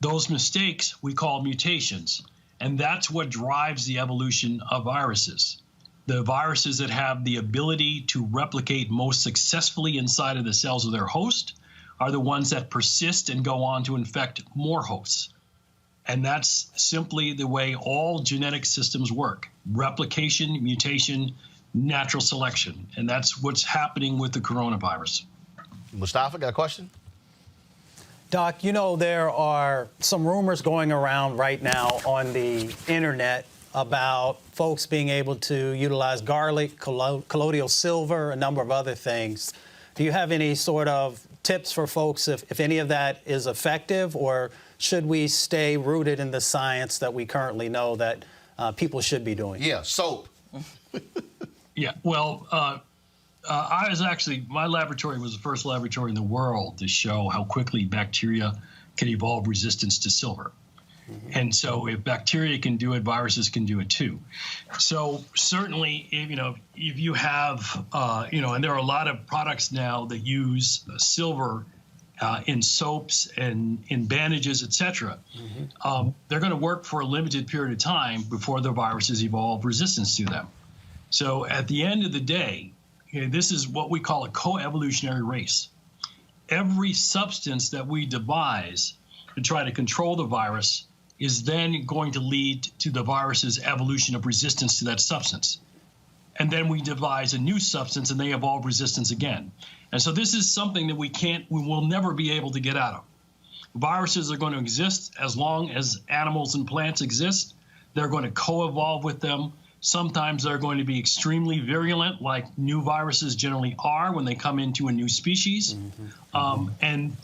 Those mistakes we call mutations, and that's what drives the evolution of viruses. The viruses that have the ability to replicate most successfully inside of the cells of their host are the ones that persist and go on to infect more hosts. And that's simply the way all genetic systems work: replication, mutation, natural selection. And that's what's happening with the coronavirus. Mustafa, got a question? Doc, there are some rumors going around right now on the internet about folks being able to utilize garlic, colloidal silver, a number of other things. Do you have any sort of tips for folks if any of that is effective, or should we stay rooted in the science that we currently know that people should be doing? Yeah, soap. Yeah, well, my laboratory was the first laboratory in the world to show how quickly bacteria can evolve resistance to silver. Mm-hmm. And so if bacteria can do it, viruses can do it too. So certainly, if you have, and there are a lot of products now that use silver in soaps and in bandages, etc. Mm-hmm. They're going to work for a limited period of time before the viruses evolve resistance to them. So at the end of the day, this is what we call a co-evolutionary race. Every substance that we devise to try to control the virus is then going to lead to the virus's evolution of resistance to that substance. And then we devise a new substance and they evolve resistance again. And so this is something that we will never be able to get out of. Viruses are going to exist as long as animals and plants exist. They're going to co-evolve with them. Sometimes they're going to be extremely virulent, like new viruses generally are when they come into a new species. Mm-hmm. And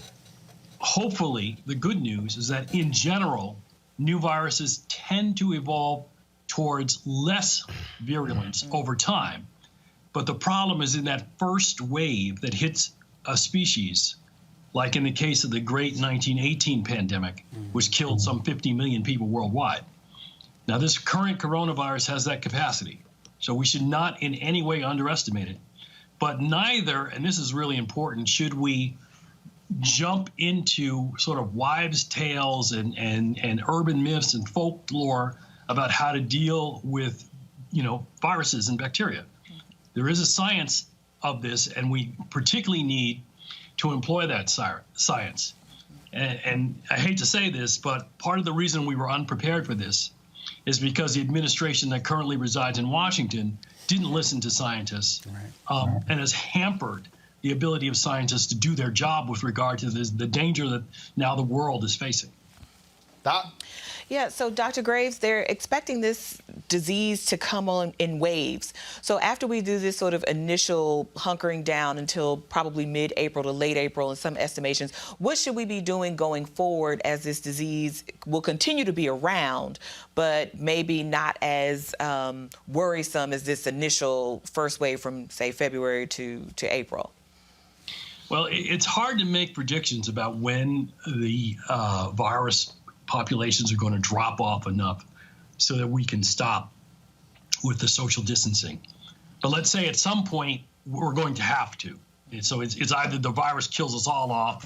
hopefully, the good news is that in general, new viruses tend to evolve towards less virulence over time. But the problem is in that first wave that hits a species, like in the case of the great 1918 pandemic, which killed some 50 million people worldwide. Now, this current coronavirus has that capacity, so we should not in any way underestimate it. But neither, and this is really important, should we jump into sort of wives' tales and urban myths and folklore about how to deal with, viruses and bacteria. There is a science of this, and we particularly need to employ that science. And I hate to say this, but part of the reason we were unprepared for this is because the administration that currently resides in Washington didn't listen to scientists and has hampered the ability of scientists to do their job with regard to the danger that now the world is facing. Doc? Yeah, so Dr. Graves, they're expecting this disease to come on in waves. So after we do this sort of initial hunkering down until probably mid-April to late April in some estimations, what should we be doing going forward as this disease will continue to be around, but maybe not as worrisome as this initial first wave from, say, February to April? Well, it's hard to make predictions about when the virus populations are going to drop off enough so that we can stop with the social distancing. But let's say at some point we're going to have to. And so it's either the virus kills us all off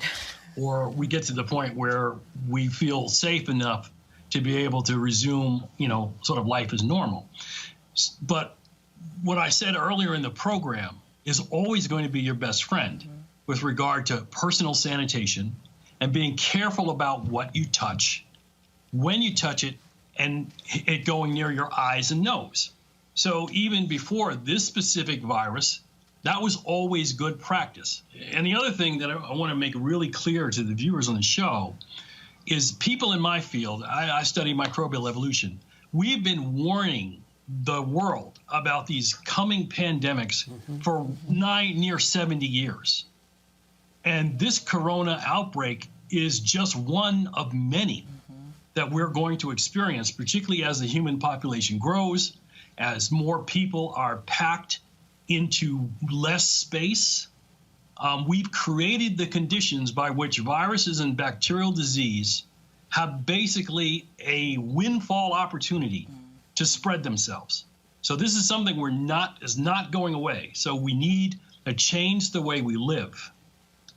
or we get to the point where we feel safe enough to be able to resume, sort of life as normal. But what I said earlier in the program is always going to be your best friend with regard to personal sanitation and being careful about what you touch, when you touch it, and it going near your eyes and nose. So even before this specific virus, that was always good practice. And the other thing that I want to make really clear to the viewers on the show is people in my field, I study microbial evolution, we've been warning the world about these coming pandemics for near 70 years. And this corona outbreak is just one of many that we're going to experience, particularly as the human population grows, as more people are packed into less space. We've created the conditions by which viruses and bacterial disease have basically a windfall opportunity to spread themselves. So this is something is not going away. So we need to change the way we live,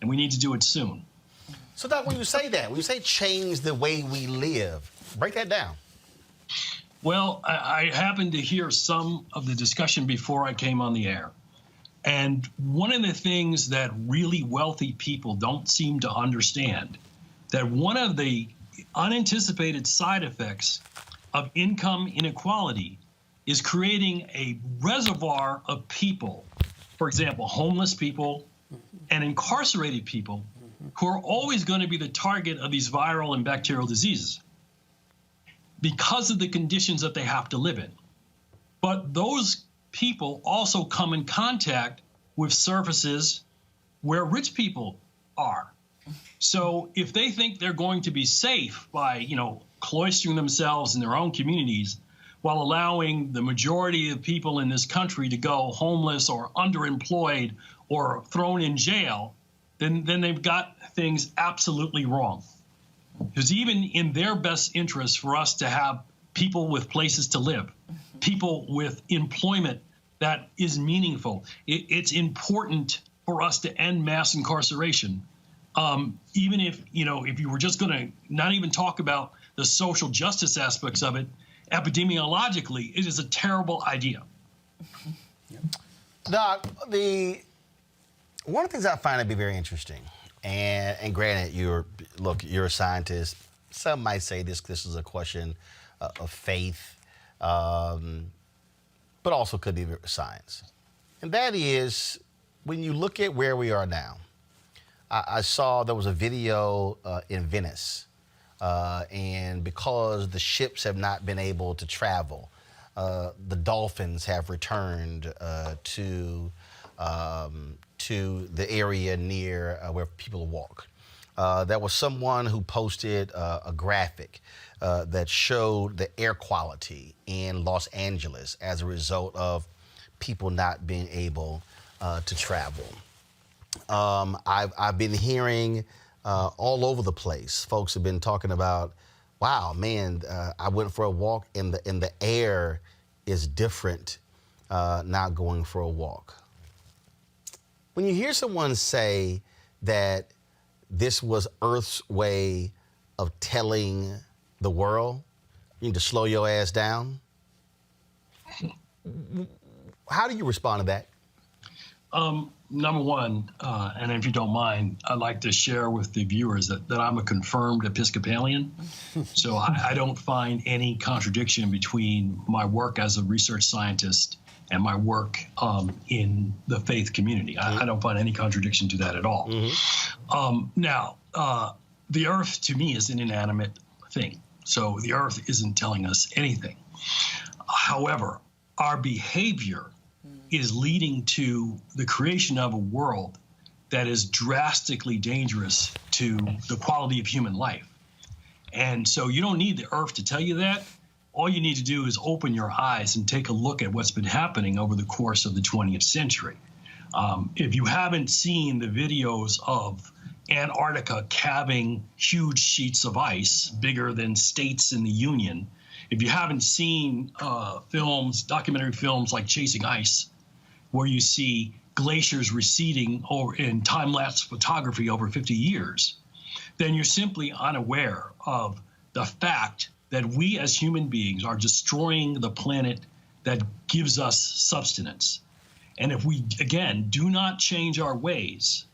and we need to do it soon. So, Doc, when you say change the way we live, break that down. Well, I happened to hear some of the discussion before I came on the air. And one of the things that really wealthy people don't seem to understand, that one of the unanticipated side effects of income inequality is creating a reservoir of people, for example, homeless people and incarcerated people, who are always going to be the target of these viral and bacterial diseases because of the conditions that they have to live in. But those people also come in contact with surfaces where rich people are. So if they think they're going to be safe by, cloistering themselves in their own communities while allowing the majority of people in this country to go homeless or underemployed or thrown in jail, then they've got things absolutely wrong. Because even in their best interest for us to have people with places to live, people with employment that is meaningful, it's important for us to end mass incarceration. Even if you were just going to not even talk about the social justice aspects of it, epidemiologically, it is a terrible idea. Doc, one of the things I find to be very interesting, and granted, you're a scientist. Some might say this is a question of faith, but also could be science. And that is, when you look at where we are now, I saw there was a video in Venice, and because the ships have not been able to travel, the dolphins have returned to the area near where people walk. there was someone who posted a graphic that showed the air quality in Los Angeles as a result of people not being able to travel. I've been hearing all over the place. Folks have been talking about, wow, man, I went for a walk and the air is different not going for a walk. When you hear someone say that this was Earth's way of telling the world, you need to slow your ass down, how do you respond to that? Number one, and if you don't mind, I'd like to share with the viewers that I'm a confirmed Episcopalian. So I don't find any contradiction between my work as a research scientist and my work in the faith community. I don't find any contradiction to that at all. Now, the earth to me is an inanimate thing. So the earth isn't telling us anything. However, our behavior is leading to the creation of a world that is drastically dangerous to the quality of human life. And so you don't need the earth to tell you that. All you need to do is open your eyes and take a look at what's been happening over the course of the 20th century. If you haven't seen the videos of Antarctica calving huge sheets of ice bigger than states in the Union, if you haven't seen documentary films like Chasing Ice, where you see glaciers receding over in time-lapse photography over 50 years, then you're simply unaware of the fact that we as human beings are destroying the planet that gives us sustenance. And if we, again, do not change our ways,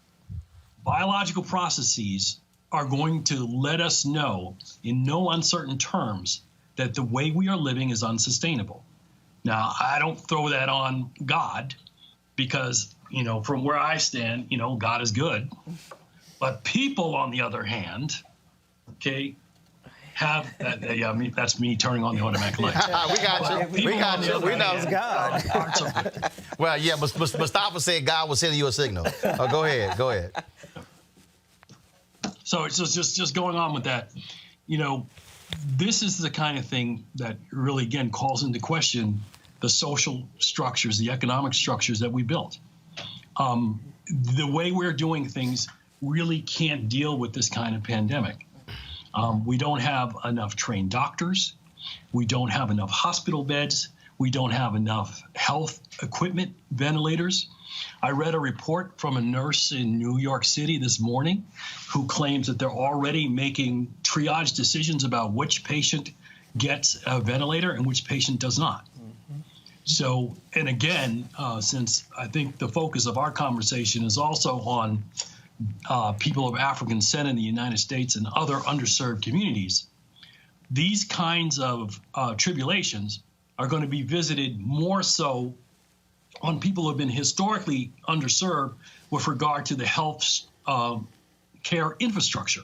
biological processes are going to let us know in no uncertain terms that the way we are living is unsustainable. Now, I don't throw that on God because, from where I stand, God is good. But people, on the other hand, have that's me turning on the automatic lights. We got you. We know. God. Well, yeah, Mustafa said God was sending you a signal. Go ahead. So it's just going on with that. This is the kind of thing that really, again, calls into question the social structures, the economic structures that we built. The way we're doing things really can't deal with this kind of pandemic. We don't have enough trained doctors. We don't have enough hospital beds. We don't have enough health equipment, ventilators. I read a report from a nurse in New York City this morning who claims that they're already making triage decisions about which patient gets a ventilator and which patient does not. So, and again, since I think the focus of our conversation is also on people of African descent in the United States and other underserved communities, these kinds of tribulations are going to be visited more so on people who have been historically underserved with regard to the health care infrastructure,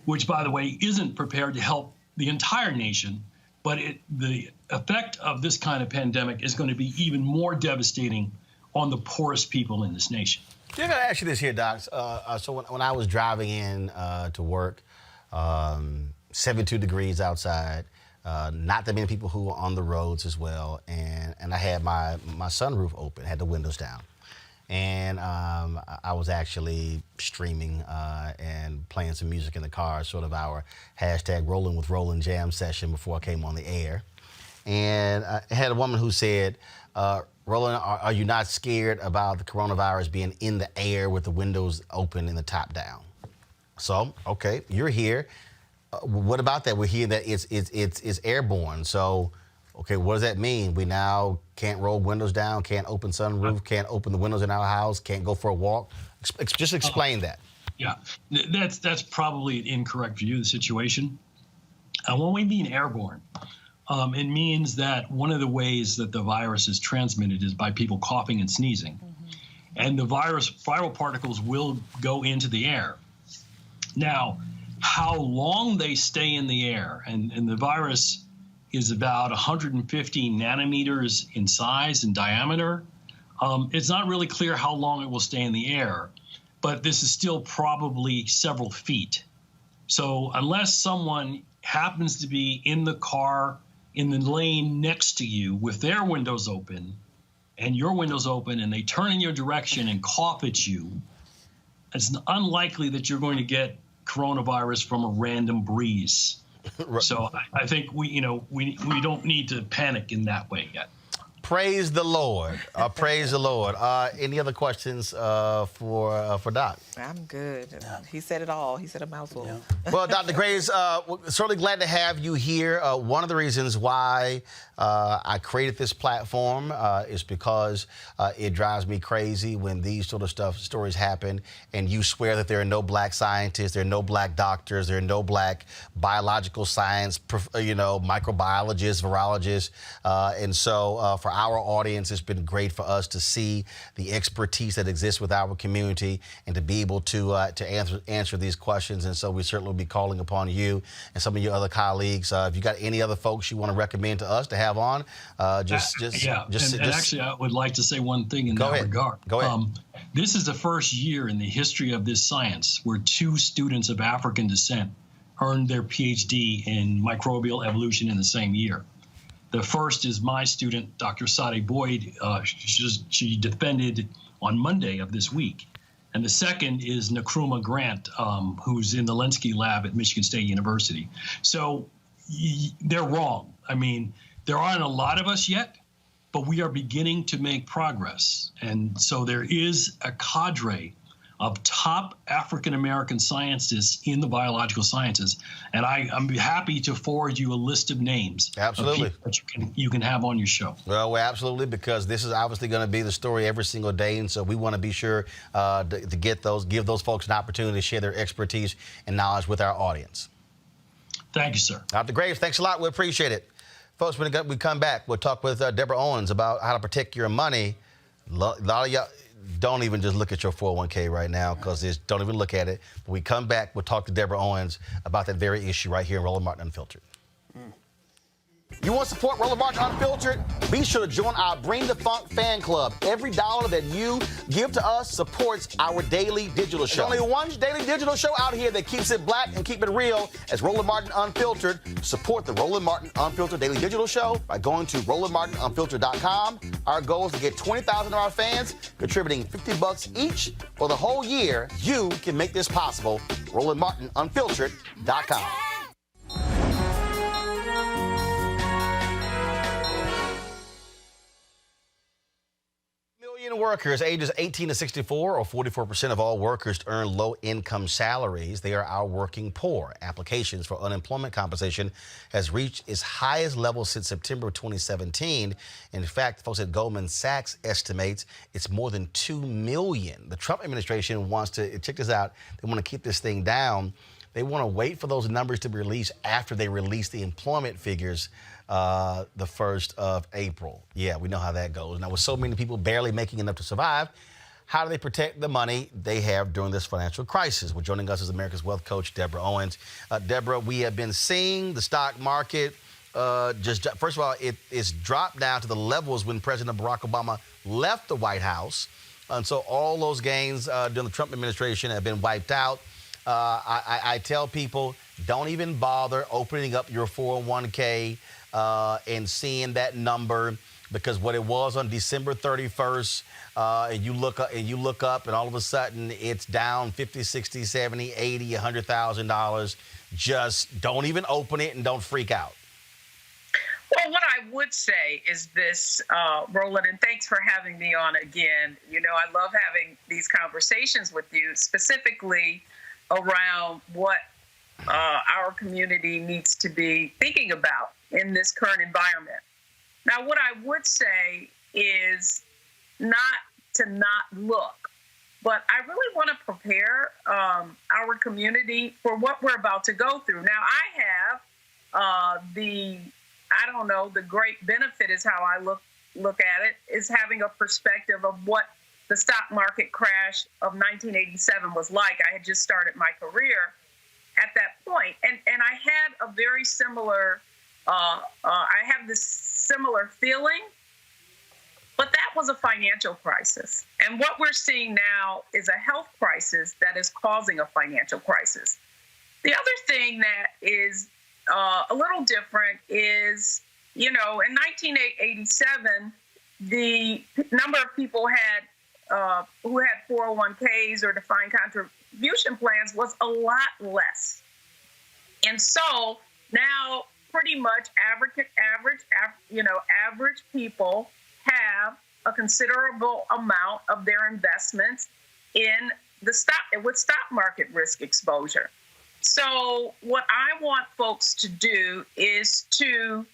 which, by the way, isn't prepared to help the entire nation. But the effect of this kind of pandemic is going to be even more devastating on the poorest people in this nation. I got to ask you this here, Doc. So when I was driving in to work, 72 degrees outside, not that many people who were on the roads as well, and I had my sunroof open, had the windows down. And I was actually streaming and playing some music in the car, sort of our hashtag Rolling with Roland jam session before I came on the air. And I had a woman who said, Roland, are you not scared about the coronavirus being in the air with the windows open and the top down? So, okay, you're here. What about that? We're here that it's airborne. So, okay, what does that mean? We now can't roll windows down, can't open sunroof, can't open the windows in our house, can't go for a walk. Just explain that. Yeah, that's probably an incorrect view of the situation. When we mean airborne, it means that one of the ways that the virus is transmitted is by people coughing and sneezing. And the viral particles will go into the air. Now, how long they stay in the air, and the virus is about 150 nanometers in size and diameter. It's not really clear how long it will stay in the air. but this is still probably several feet. So unless someone happens to be in the car in the lane next to you with their windows open and your windows open and they turn in your direction and cough at you, it's unlikely that you're going to get coronavirus from a random breeze. So I think we don't need to panic in that way yet. Praise the Lord. Praise the Lord. Any other questions for Doc? I'm good. He said it all. He said a mouthful. Yeah. Well, Dr. Graves, certainly glad to have you here. One of the reasons why I created this platform is because it drives me crazy when these sort of stories happen and you swear that there are no black scientists, there are no black doctors, there are no black biological science, microbiologists, virologists. And so for our audience, it's been great for us to see the expertise that exists with our community and to be able to answer these questions. And so we certainly will be calling upon you and some of your other colleagues. If you got any other folks you want to recommend to us to have on, actually, I would like to say one thing in that regard. Go ahead. This is the first year in the history of this science where 2 students of African descent earned their PhD in microbial evolution in the same year. The first is my student, Dr. Sade Boyd. She defended on Monday of this week. And the second is Nkrumah Grant, who's in the Lenski lab at Michigan State University. So they're wrong. I mean, there aren't a lot of us yet, but we are beginning to make progress. And so there is a cadre of top African-American scientists in the biological sciences. And I'm happy to forward you a list of names. Absolutely. Of people that you can have on your show. Well, absolutely, because this is obviously going to be the story every single day. And so we want to be sure to give those folks an opportunity to share their expertise and knowledge with our audience. Thank you, sir. Dr. Graves, thanks a lot. We appreciate it. Folks, when we come back, we'll talk with Deborah Owens about how to protect your money. A lot of y'all don't even just look at your 401k right now, because don't even look at it. When we come back, we'll talk to Deborah Owens about that very issue right here in Roland Martin Unfiltered. You want to support Roland Martin Unfiltered? Be sure to join our Bring the Funk fan club. Every dollar that you give to us supports our daily digital show. There's only one daily digital show out here that keeps it black and keep it real as Roland Martin Unfiltered. Support the Roland Martin Unfiltered daily digital show by going to RolandMartinUnfiltered.com. Our goal is to get 20,000 of our fans contributing $50 each for the whole year. You can make this possible. RolandMartinUnfiltered.com. Workers ages 18 to 64, or 44% of all workers, earn low-income salaries. They are our working poor. Applications for unemployment compensation has reached its highest level since September of 2017. In fact, folks at Goldman Sachs estimates it's more than 2 million. The Trump administration wants to, check this out, they want to keep this thing down. They want to wait for those numbers to be released after they release the employment figures the 1st of April. Yeah, we know how that goes. Now, with so many people barely making enough to survive, how do they protect the money they have during this financial crisis? Well, joining us is America's Wealth Coach, Deborah Owens. Deborah, we have been seeing the stock market first of all, it's dropped down to the levels when President Barack Obama left the White House. And so all those gains during the Trump administration have been wiped out. I tell people, don't even bother opening up your 401k and seeing that number, because what it was on December 31st, and you look up and all of a sudden it's down 50, 60, 70, 80, $100,000. Just don't even open it and don't freak out. Well, what I would say is this, Roland, and thanks for having me on again. You know, I love having these conversations with you, specifically around what our community needs to be thinking about in this current environment. Now, what I would say is not to not look, but I really want to prepare our community for what we're about to go through. Now, I have the great benefit is how I look at it, is having a perspective of what the stock market crash of 1987 was like. I had just started my career at that point, and I had a very similar, I have this similar feeling But that was a financial crisis. And what we're seeing now is a health crisis that is causing a financial crisis. The other thing that is a little different is, in 1987, the number of people who had 401ks or defined contribution plans was a lot less. And so now pretty much average people have a considerable amount of their investments with stock market risk exposure. So what I want folks to do is to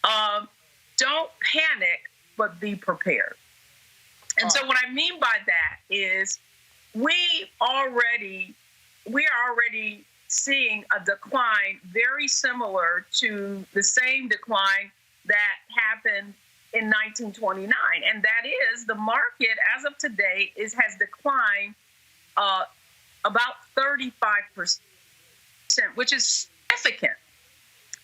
don't panic, but be prepared. And so what I mean by that is we are already seeing a decline very similar to the same decline that happened in 1929. And that is the market as of today has declined about 35%, which is significant.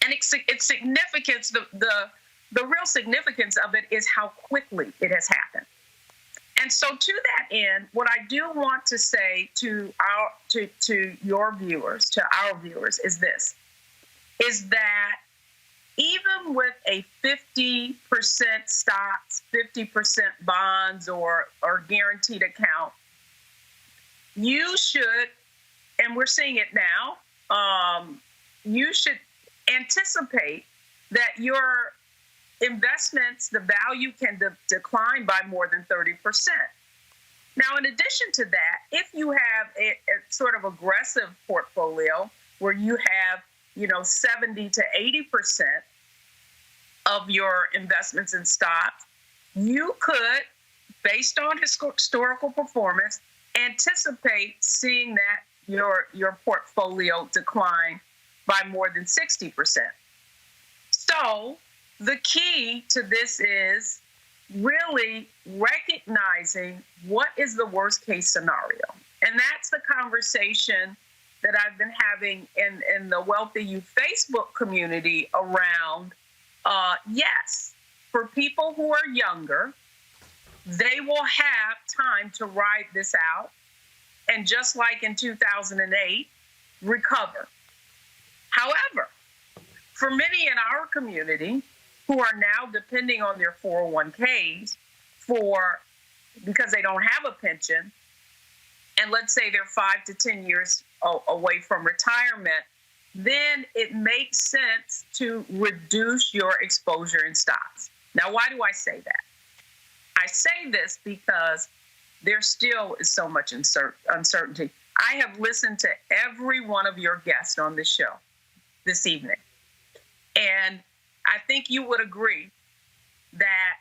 And its significance, the real significance of it is how quickly it has happened. And so to that end, what I do want to say to your viewers, to our viewers, is this, is that even with a 50% stocks, 50% bonds or guaranteed account, you should, and we're seeing it now, you should anticipate that your investments, the value can decline by more than 30%. Now, in addition to that, if you have a sort of aggressive portfolio where you have, 70 to 80% of your investments in stocks, you could, based on historical performance, anticipate seeing that your portfolio decline by more than 60%. So the key to this is really recognizing what is the worst case scenario. And that's the conversation that I've been having in the Wealthy Youth Facebook community around, yes, for people who are younger, they will have time to ride this out. And just like in 2008, recover. However, for many in our community who are now depending on their 401ks because they don't have a pension, and let's say they're 5 to 10 years away from retirement, then it makes sense to reduce your exposure in stocks. Now, why do I say that? I say this because there still is so much uncertainty. I have listened to every one of your guests on this show this evening, and I think you would agree that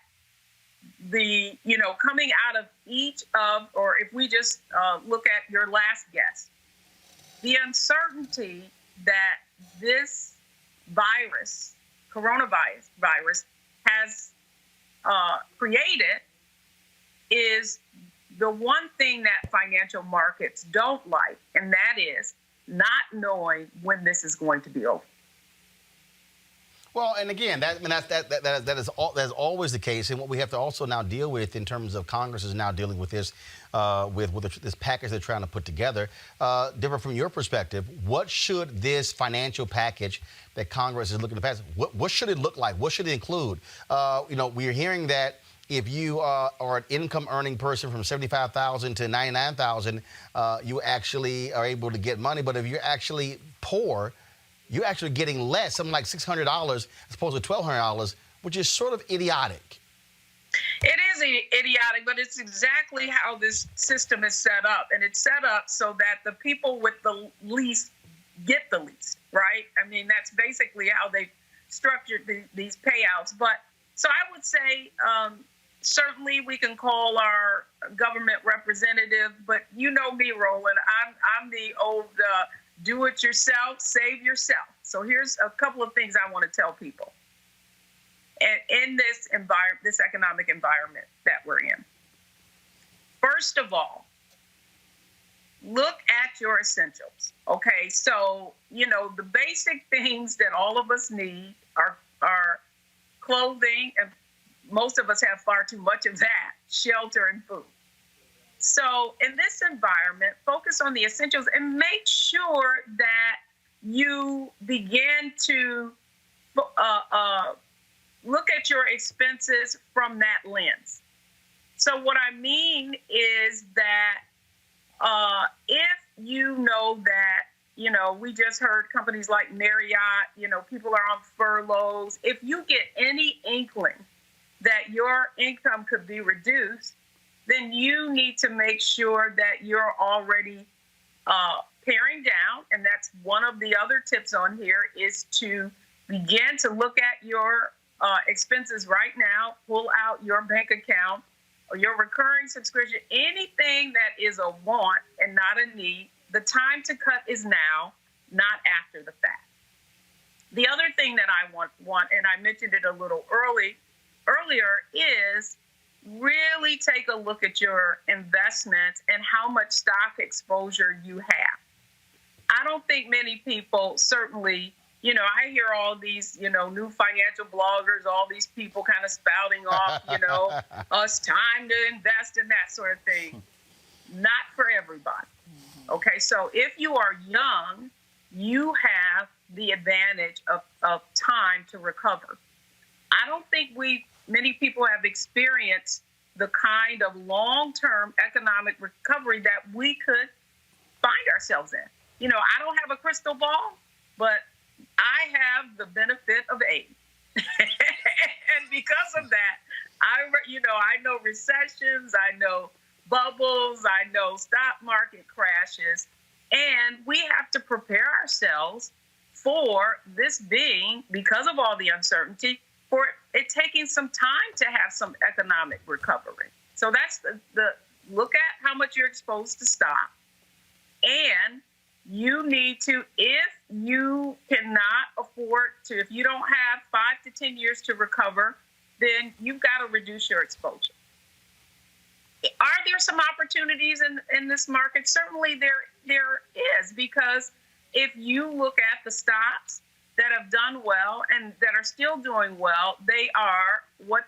coming out of or if we just look at your last guest, the uncertainty that this coronavirus has created is the one thing that financial markets don't like, and that is not knowing when this is going to be over. Well, and again, that is always the case, and what we have to also now deal with in terms of Congress is now dealing with this, with this package they're trying to put together. Different from your perspective, what should this financial package that Congress is looking to pass? What should it look like? What should it include? We're hearing that if you are an income-earning person from $75,000 to $99,000, you actually are able to get money. But if you're actually poor, you're actually getting less, something like $600 as opposed to $1,200, which is sort of idiotic. It is idiotic, but it's exactly how this system is set up. And it's set up so that the people with the least get the least, right? I mean, that's basically how they structured these payouts. But so I would say certainly we can call our government representative, but you know me, Roland, I'm the old do it yourself, save yourself. So here's a couple of things I want to tell people. And in this environment, this economic environment that we're in. First of all, look at your essentials. Okay, so the basic things that all of us need are clothing and most of us have far too much of that, shelter and food. So in this environment, focus on the essentials and make sure that you begin to look at your expenses from that lens. So what I mean is that if you know that, we just heard companies like Marriott, people are on furloughs. If you get any inkling that your income could be reduced, then you need to make sure that you're already paring down. And that's one of the other tips on here, is to begin to look at your expenses right now, pull out your bank account or your recurring subscription, anything that is a want and not a need. The time to cut is now, not after the fact. The other thing that I want, and I mentioned it a little earlier, is really take a look at your investments and how much stock exposure you have. I don't think many people, certainly, I hear all these, new financial bloggers, all these people kind of spouting off, it's time to invest in that sort of thing. Not for everybody. Okay, so if you are young, you have the advantage of time to recover. I don't think many people have experienced the kind of long-term economic recovery that we could find ourselves in. I don't have a crystal ball, but I have the benefit of age. And because of that, I know recessions, I know bubbles, I know stock market crashes, and we have to prepare ourselves for this being, because of all the uncertainty, for it taking some time to have some economic recovery. So that's the look at how much you're exposed to stock. And you need to, if you cannot afford to, if you don't have 5 to 10 years to recover, then you've got to reduce your exposure. Are there some opportunities in this market? Certainly there is, because if you look at the stocks that have done well and that are still doing well, they are what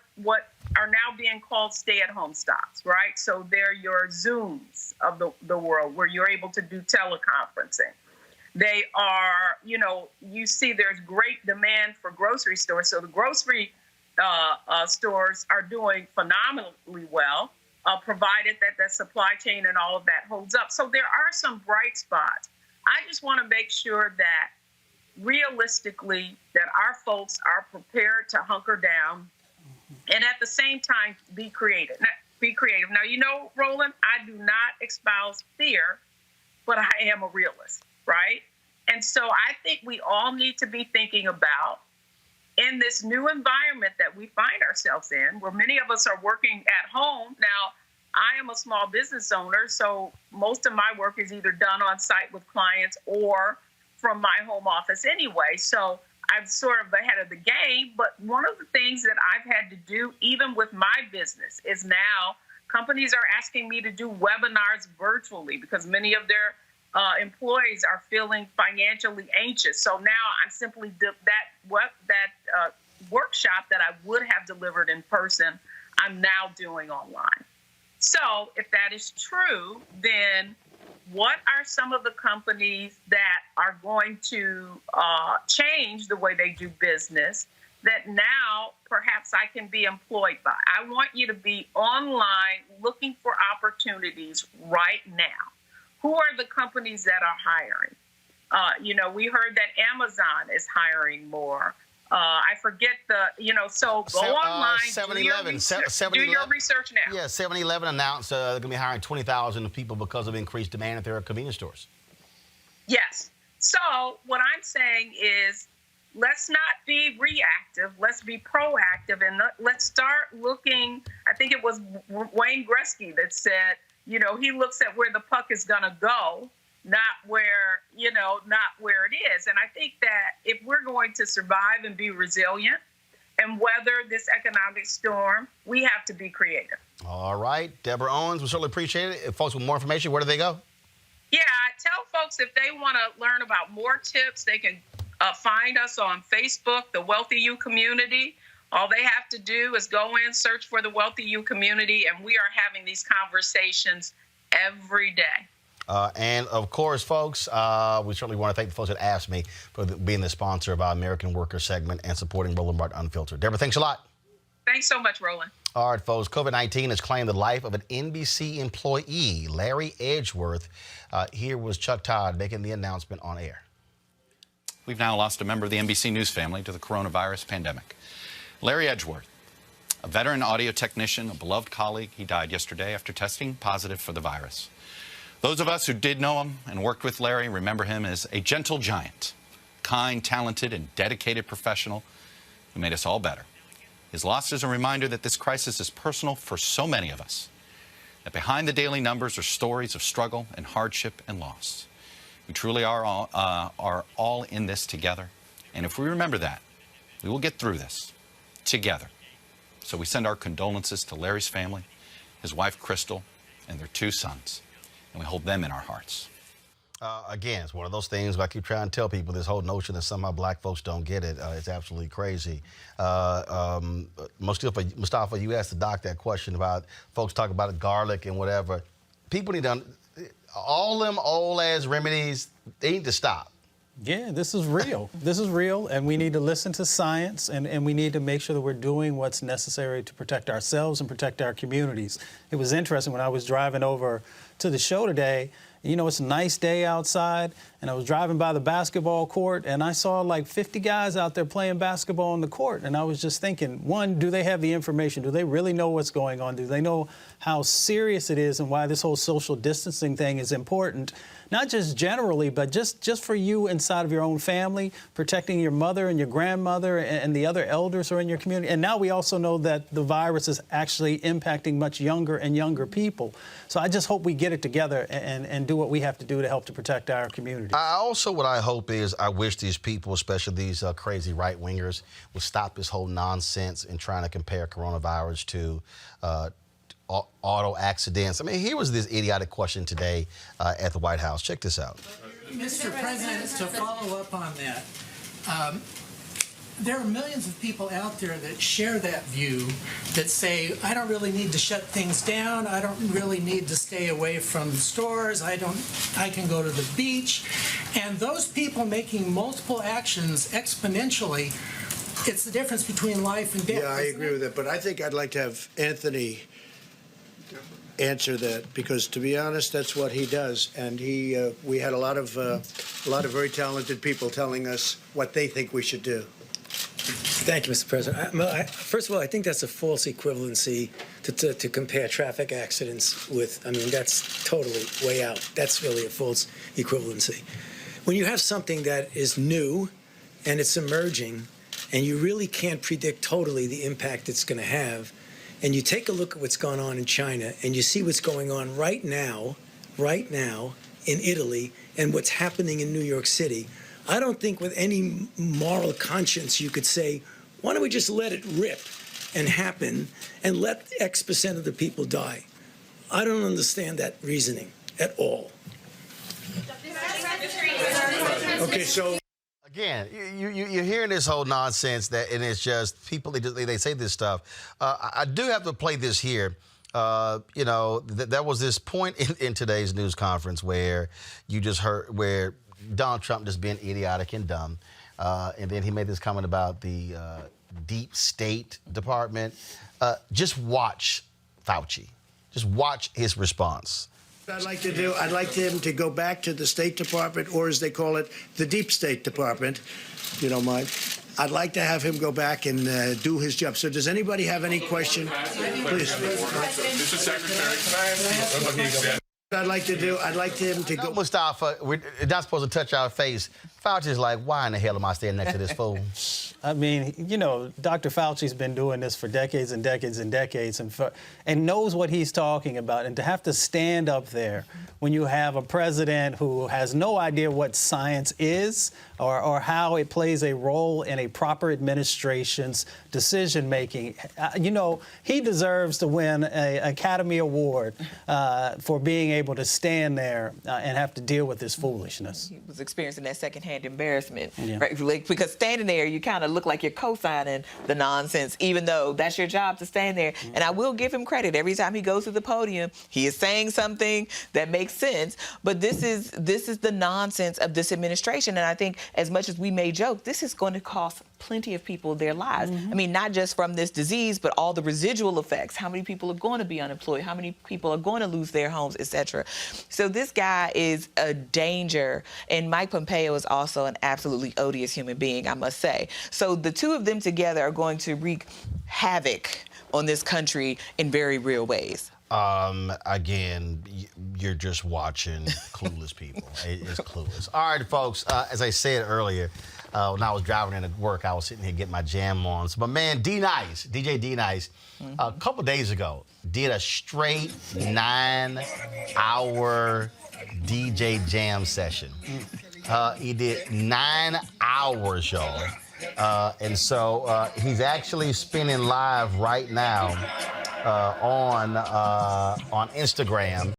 are now being called stay-at-home stocks, right? So they're your Zooms of the world, where you're able to do teleconferencing. They are, you see there's great demand for grocery stores. So the grocery stores are doing phenomenally well, provided that the supply chain and all of that holds up. So there are some bright spots. I just want to make sure that realistically that our folks are prepared to hunker down and at the same time be creative. Now, Roland, I do not espouse fear, but I am a realist, right? And so I think we all need to be thinking about, in this new environment that we find ourselves in, where many of us are working at home. Now, I am a small business owner, so most of my work is either done on site with clients or from my home office anyway. So I'm sort of ahead of the game. But one of the things that I've had to do, even with my business, is now companies are asking me to do webinars virtually because many of their employees are feeling financially anxious. So now I'm simply that workshop that I would have delivered in person, I'm now doing online. So if that is true, then what are some of the companies that are going to change the way they do business that now perhaps I can be employed by? I want you to be online looking for opportunities right now. Who are the companies that are hiring? We heard that Amazon is hiring more. I forget so go online, 7-Eleven, do your research now. Yeah, 7-Eleven announced they're going to be hiring 20,000 people because of increased demand at their convenience stores. Yes. So what I'm saying is, let's not be reactive. Let's be proactive, and let's start looking. I think it was Wayne Gretzky that said, he looks at where the puck is going to go, not where it is. And I think that if we're going to survive and be resilient and weather this economic storm, we have to be creative. All right. Deborah Owens, we certainly appreciate it. If folks want more information, where do they go? Yeah, I tell folks if they want to learn about more tips, they can find us on Facebook, the Wealthy You Community, All they have to do is go in, search for the Wealthy You community, and we are having these conversations every day. And of course, folks, we certainly want to thank the folks at AFSCME for being the sponsor of our American Worker segment and supporting Roland Martin Unfiltered. Deborah, thanks a lot. Thanks so much, Roland. All right, folks, COVID-19 has claimed the life of an NBC employee, Larry Edgeworth. Here was Chuck Todd making the announcement on air. We've now lost a member of the NBC News family to the coronavirus pandemic. Larry Edgeworth, a veteran audio technician, a beloved colleague, he died yesterday after testing positive for the virus. Those of us who did know him and worked with Larry remember him as a gentle giant, kind, talented, and dedicated professional who made us all better. His loss is a reminder that this crisis is personal for so many of us, that behind the daily numbers are stories of struggle and hardship and loss. We truly are all in this together, and if we remember that, we will get through this together. So we send our condolences to Larry's family, his wife Crystal, and their 2 sons, and we hold them in our hearts. Again, it's one of those things I keep trying to tell people, this whole notion that somehow black folks don't get it. It's absolutely crazy. Mustafa, you asked the doc that question about folks talking about garlic and whatever. People need to, all them old-ass remedies, they need to stop. Yeah, this is real. This is real, and we need to listen to science, and we need to make sure that we're doing what's necessary to protect ourselves and protect our communities. It was interesting when I was driving over to the show today. You know, it's a nice day outside, and I was driving by the basketball court, and I saw like 50 guys out there playing basketball on the court, and I was just thinking, one, do they have the information? Do they really know what's going on? Do they know how serious it is and why this whole social distancing thing is important? Not just generally, but just for you inside of your own family, protecting your mother and your grandmother and the other elders who are in your community. And now we also know that the virus is actually impacting much younger and younger people. So I just hope we get it together and do what we have to do to help to protect our community. What I hope is, I wish these people, especially these crazy right-wingers, would stop this whole nonsense in trying to compare coronavirus to auto accidents. I mean, here was this idiotic question today at the White House. Check this out. Mr. President, to follow up on that, there are millions of people out there that share that view, that say, I don't really need to shut things down. I don't really need to stay away from stores. I can go to the beach. And those people making multiple actions exponentially, it's the difference between life and death. Yeah, I agree with that. But I think I'd like to have Anthony answer that, because to be honest, that's what he does. And we had a lot of very talented people telling us what they think we should do. Thank you, Mr. President. First of all, I think that's a false equivalency to compare traffic accidents with. I mean, that's totally way out. That's really a false equivalency. When you have something that is new and it's emerging, and you really can't predict totally the impact it's going to have, and you take a look at what's going on in China, and you see what's going on right now in Italy, and what's happening in New York City, I don't think with any moral conscience you could say, why don't we just let it rip and happen and let X% of the people die? I don't understand that reasoning at all. Okay, so again, you're hearing this whole nonsense and it's just people, they say this stuff. I do have to play this here. There was this point in today's news conference where you just heard where Donald Trump just being idiotic and dumb. And then he made this comment about the deep state department. Just watch Fauci. Just watch his response. I'd like him to go back to the State Department, or as they call it, the Deep State Department, if you don't mind. I'd like to have him go back and do his job. So does anybody have any question? Please. Mr. Secretary, I'd like him to go. Mustafa, we're not supposed to touch our face. Fauci's like, why in the hell am I standing next to this fool? I mean, Dr. Fauci's been doing this for decades and decades and decades and knows what he's talking about. And to have to stand up there when you have a president who has no idea what science is or how it plays a role in a proper administration's decision-making, he deserves to win an Academy Award for being able to stand there and have to deal with this foolishness. He was experiencing that secondhand embarrassment, Yeah. right? Like, because standing there, you kind of look like you're co-signing the nonsense, even though that's your job to stand there. And I will give him credit. Every time he goes to the podium, he is saying something that makes sense. But this is the nonsense of this administration. And I think as much as we may joke, this is going to cost plenty of people their lives. I mean, not just from this disease, but all the residual effects. How many people are going to be unemployed? How many people are going to lose their homes, etc. So this guy is a danger. And Mike Pompeo is also an absolutely odious human being, I must say. So the two of them together are going to wreak havoc on this country in very real ways. Again, you're just watching clueless people. It's clueless. All right, folks, as I said earlier, when I was driving into work, I was sitting here getting my jam on. So my man, D-Nice, DJ D-Nice, a couple days ago, did a straight 9-hour DJ jam session. He did 9 hours, y'all. And so he's actually spinning live right now on Instagram.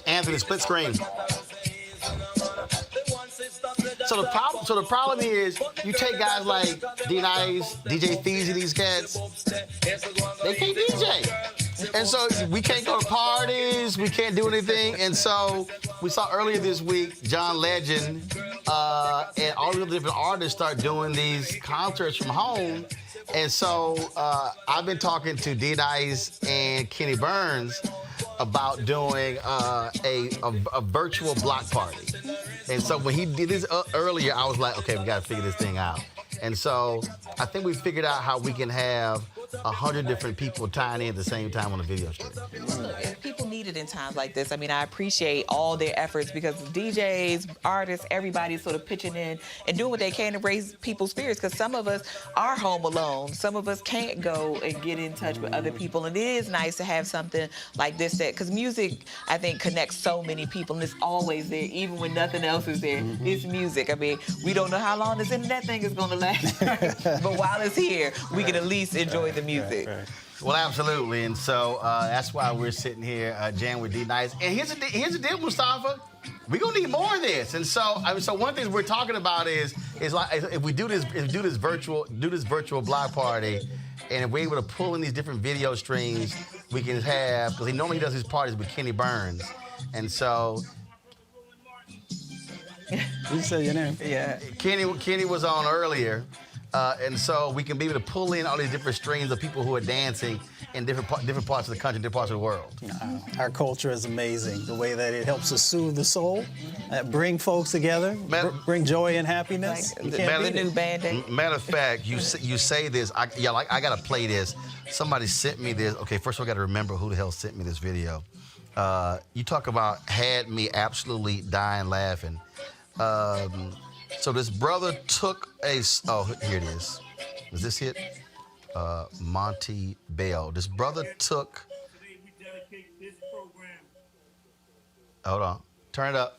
Anthony, split screen. So the problem is, you take guys like D-Nice, DJ Feezy, these cats, they can't DJ. And so we can't go to parties, we can't do anything. And so we saw earlier this week, John Legend and all the different artists start doing these concerts from home. And so I've been talking to D-Nice and Kenny Burns about doing a virtual block party. And so when he did this earlier, I was like, okay, we got to figure this thing out. And so I think we figured out how we can have 100 different people tying in at the same time on a video stream. Look, people need it in times like this. I mean, I appreciate all their efforts because DJs, artists, everybody's sort of pitching in and doing what they can to raise people's spirits, because some of us are home alone. Some of us can't go and get in touch with other people. And it is nice to have something like this, because music, I think, connects so many people, and it's always there, even when nothing else is there. It's music. I mean, we don't know how long this internet thing is going to last, but while it's here, we can at least enjoy the music. Well, absolutely, and so that's why we're sitting here jamming with D-Nice. And here's the deal, Mustafa. We're gonna need more of this. And so, so one of the things we're talking about is like if we do this virtual block party, and if we're able to pull in these different video streams, we can have, because he normally does his parties with Kenny Burns, and so. You say your name. Yeah. Kenny was on earlier. And so we can be able to pull in all these different streams of people who are dancing in different parts of the country, different parts of the world. Our culture is amazing. The way that it helps us soothe the soul, bring folks together, bring joy and happiness. Matter of fact, you say this. I gotta play this. Somebody sent me this. Okay, first of all, I gotta remember who the hell sent me this video. You talk about had me absolutely dying laughing. So this brother took a. Oh, here it is. Is this it? Monty Bell. This brother took. Hold on. Turn it up.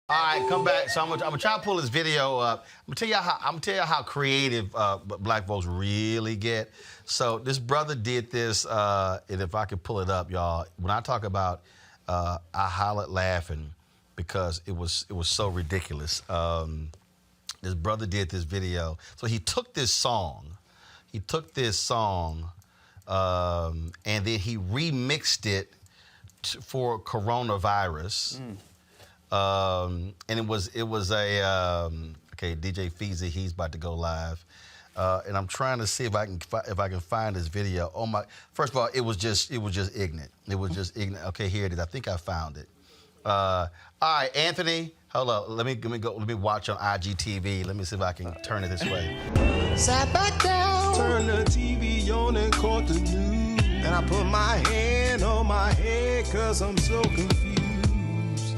All right, come back. So I'm gonna try to pull this video up. I'm gonna tell you how creative black folks really get. So this brother did this, and if I could pull it up, y'all. When I talk about, I hollered laughing because it was so ridiculous. This brother did this video. So he took this song, and then he remixed it for coronavirus. And it was a okay, DJ Feezy, he's about to go live, and I'm trying to see if I can find this video. Oh my! First of all, it was just ignorant. It was just ignorant. Okay, here it is. I think I found it. All right, Anthony, hold up. Let me watch on IGTV. Let me see if I can turn it this way. Sat back down, turn the TV on and caught the news. Then I put my hand on my head 'cause I'm so confused.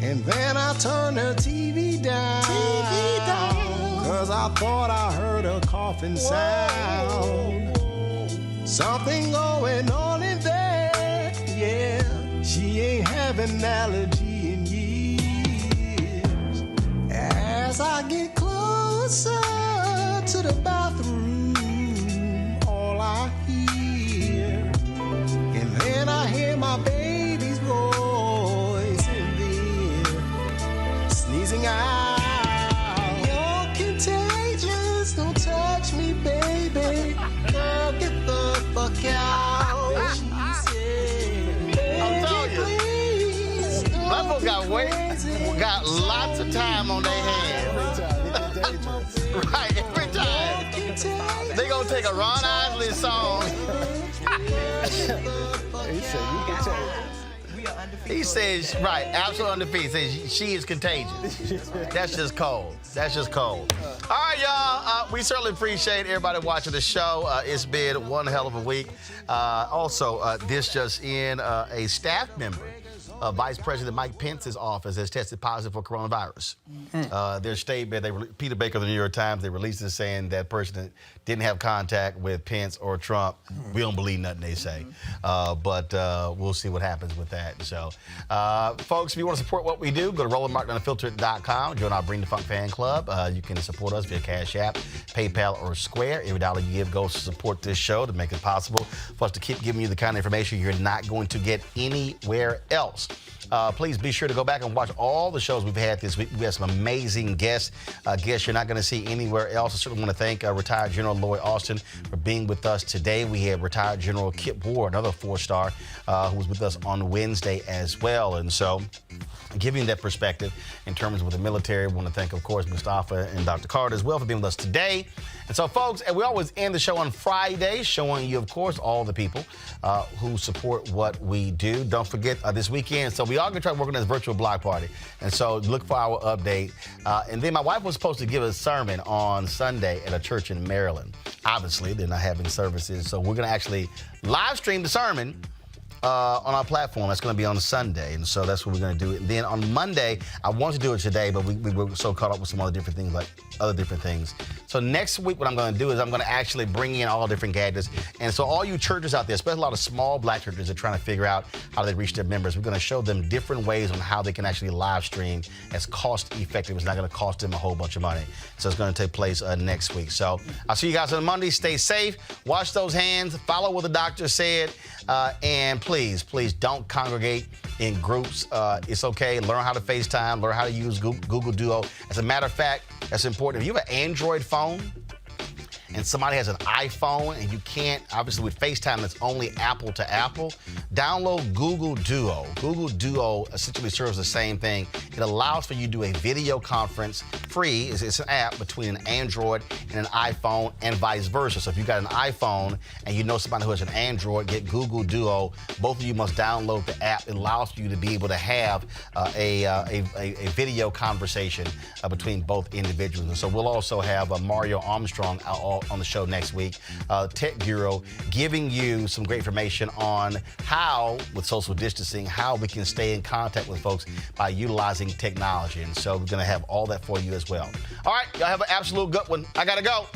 And then I turned the TV down, 'cause I thought I heard a coughing sound. Something going on in there, yeah. She ain't having an allergy in years. As I get closer to the bathroom, all I hear, and then I hear my baby's voice in there, sneezing out. You're contagious, don't touch me, baby. Girl, get the fuck out. She said, I'm telling you, black folks got lots of time on their hands. Right, every time. They gonna take a Ron Isley song. He said you can take. He says, right, absolutely undefeated. Says she is contagious. That's just cold. That's just cold. All right, y'all. We certainly appreciate everybody watching the show. It's been one hell of a week. Also, this just in, a staff member Vice President Mike Pence's office has tested positive for coronavirus. Their statement, Peter Baker of the New York Times, they released it saying that person didn't have contact with Pence or Trump. We don't believe nothing they say. But we'll see what happens with that. So, folks, if you want to support what we do, go to RolandMartinUnfiltered.com. Join our Bring the Funk fan club. You can support us via Cash App, PayPal, or Square. Every dollar you give goes to support this show to make it possible for us to keep giving you the kind of information you're not going to get anywhere else. Please be sure to go back and watch all the shows we've had this week. We have some amazing guests you're not going to see anywhere else. I certainly want to thank retired General Lloyd Austin for being with us today. We had retired General Kip Ward, another 4-star, who was with us on Wednesday as well. And so, giving that perspective in terms of the military, we want to thank, of course, Mustafa and Dr. Carter as well for being with us today. And so, folks, and we always end the show on Friday, showing you, of course, all the people who support what we do. Don't forget this weekend. So we are going to try to work on this virtual block party. And so look for our update. And then my wife was supposed to give a sermon on Sunday at a church in Maryland. Obviously, they're not having services. So we're going to actually live stream the sermon on our platform. That's going to be on Sunday, and so that's what we're going to do. And then on Monday, I wanted to do it today, but we were so caught up with some other different things. So next week, what I'm going to do is I'm going to actually bring in all different gadgets. And so all you churches out there, especially a lot of small black churches, are trying to figure out how they reach their members. We're going to show them different ways on how they can actually live stream as cost effective. It's not going to cost them a whole bunch of money. So it's going to take place next week. So I'll see you guys on Monday. Stay safe. Wash those hands. Follow what the doctor said. And please don't congregate in groups. It's okay. Learn how to FaceTime. Learn how to use Google Duo. As a matter of fact, that's important. If you have an Android phone, and somebody has an iPhone and you can't, obviously with FaceTime, it's only Apple to Apple, download Google Duo. Google Duo essentially serves the same thing. It allows for you to do a video conference free. It's an app between an Android and an iPhone and vice versa. So if you've got an iPhone and you know somebody who has an Android, get Google Duo. Both of you must download the app. It allows for you to be able to have a video conversation between both individuals. And so we'll also have Mario Armstrong on the show next week, Tech Bureau, giving you some great information on how, with social distancing, how we can stay in contact with folks by utilizing technology. And so we're going to have all that for you as well. All right, y'all have an absolute good one. I got to go.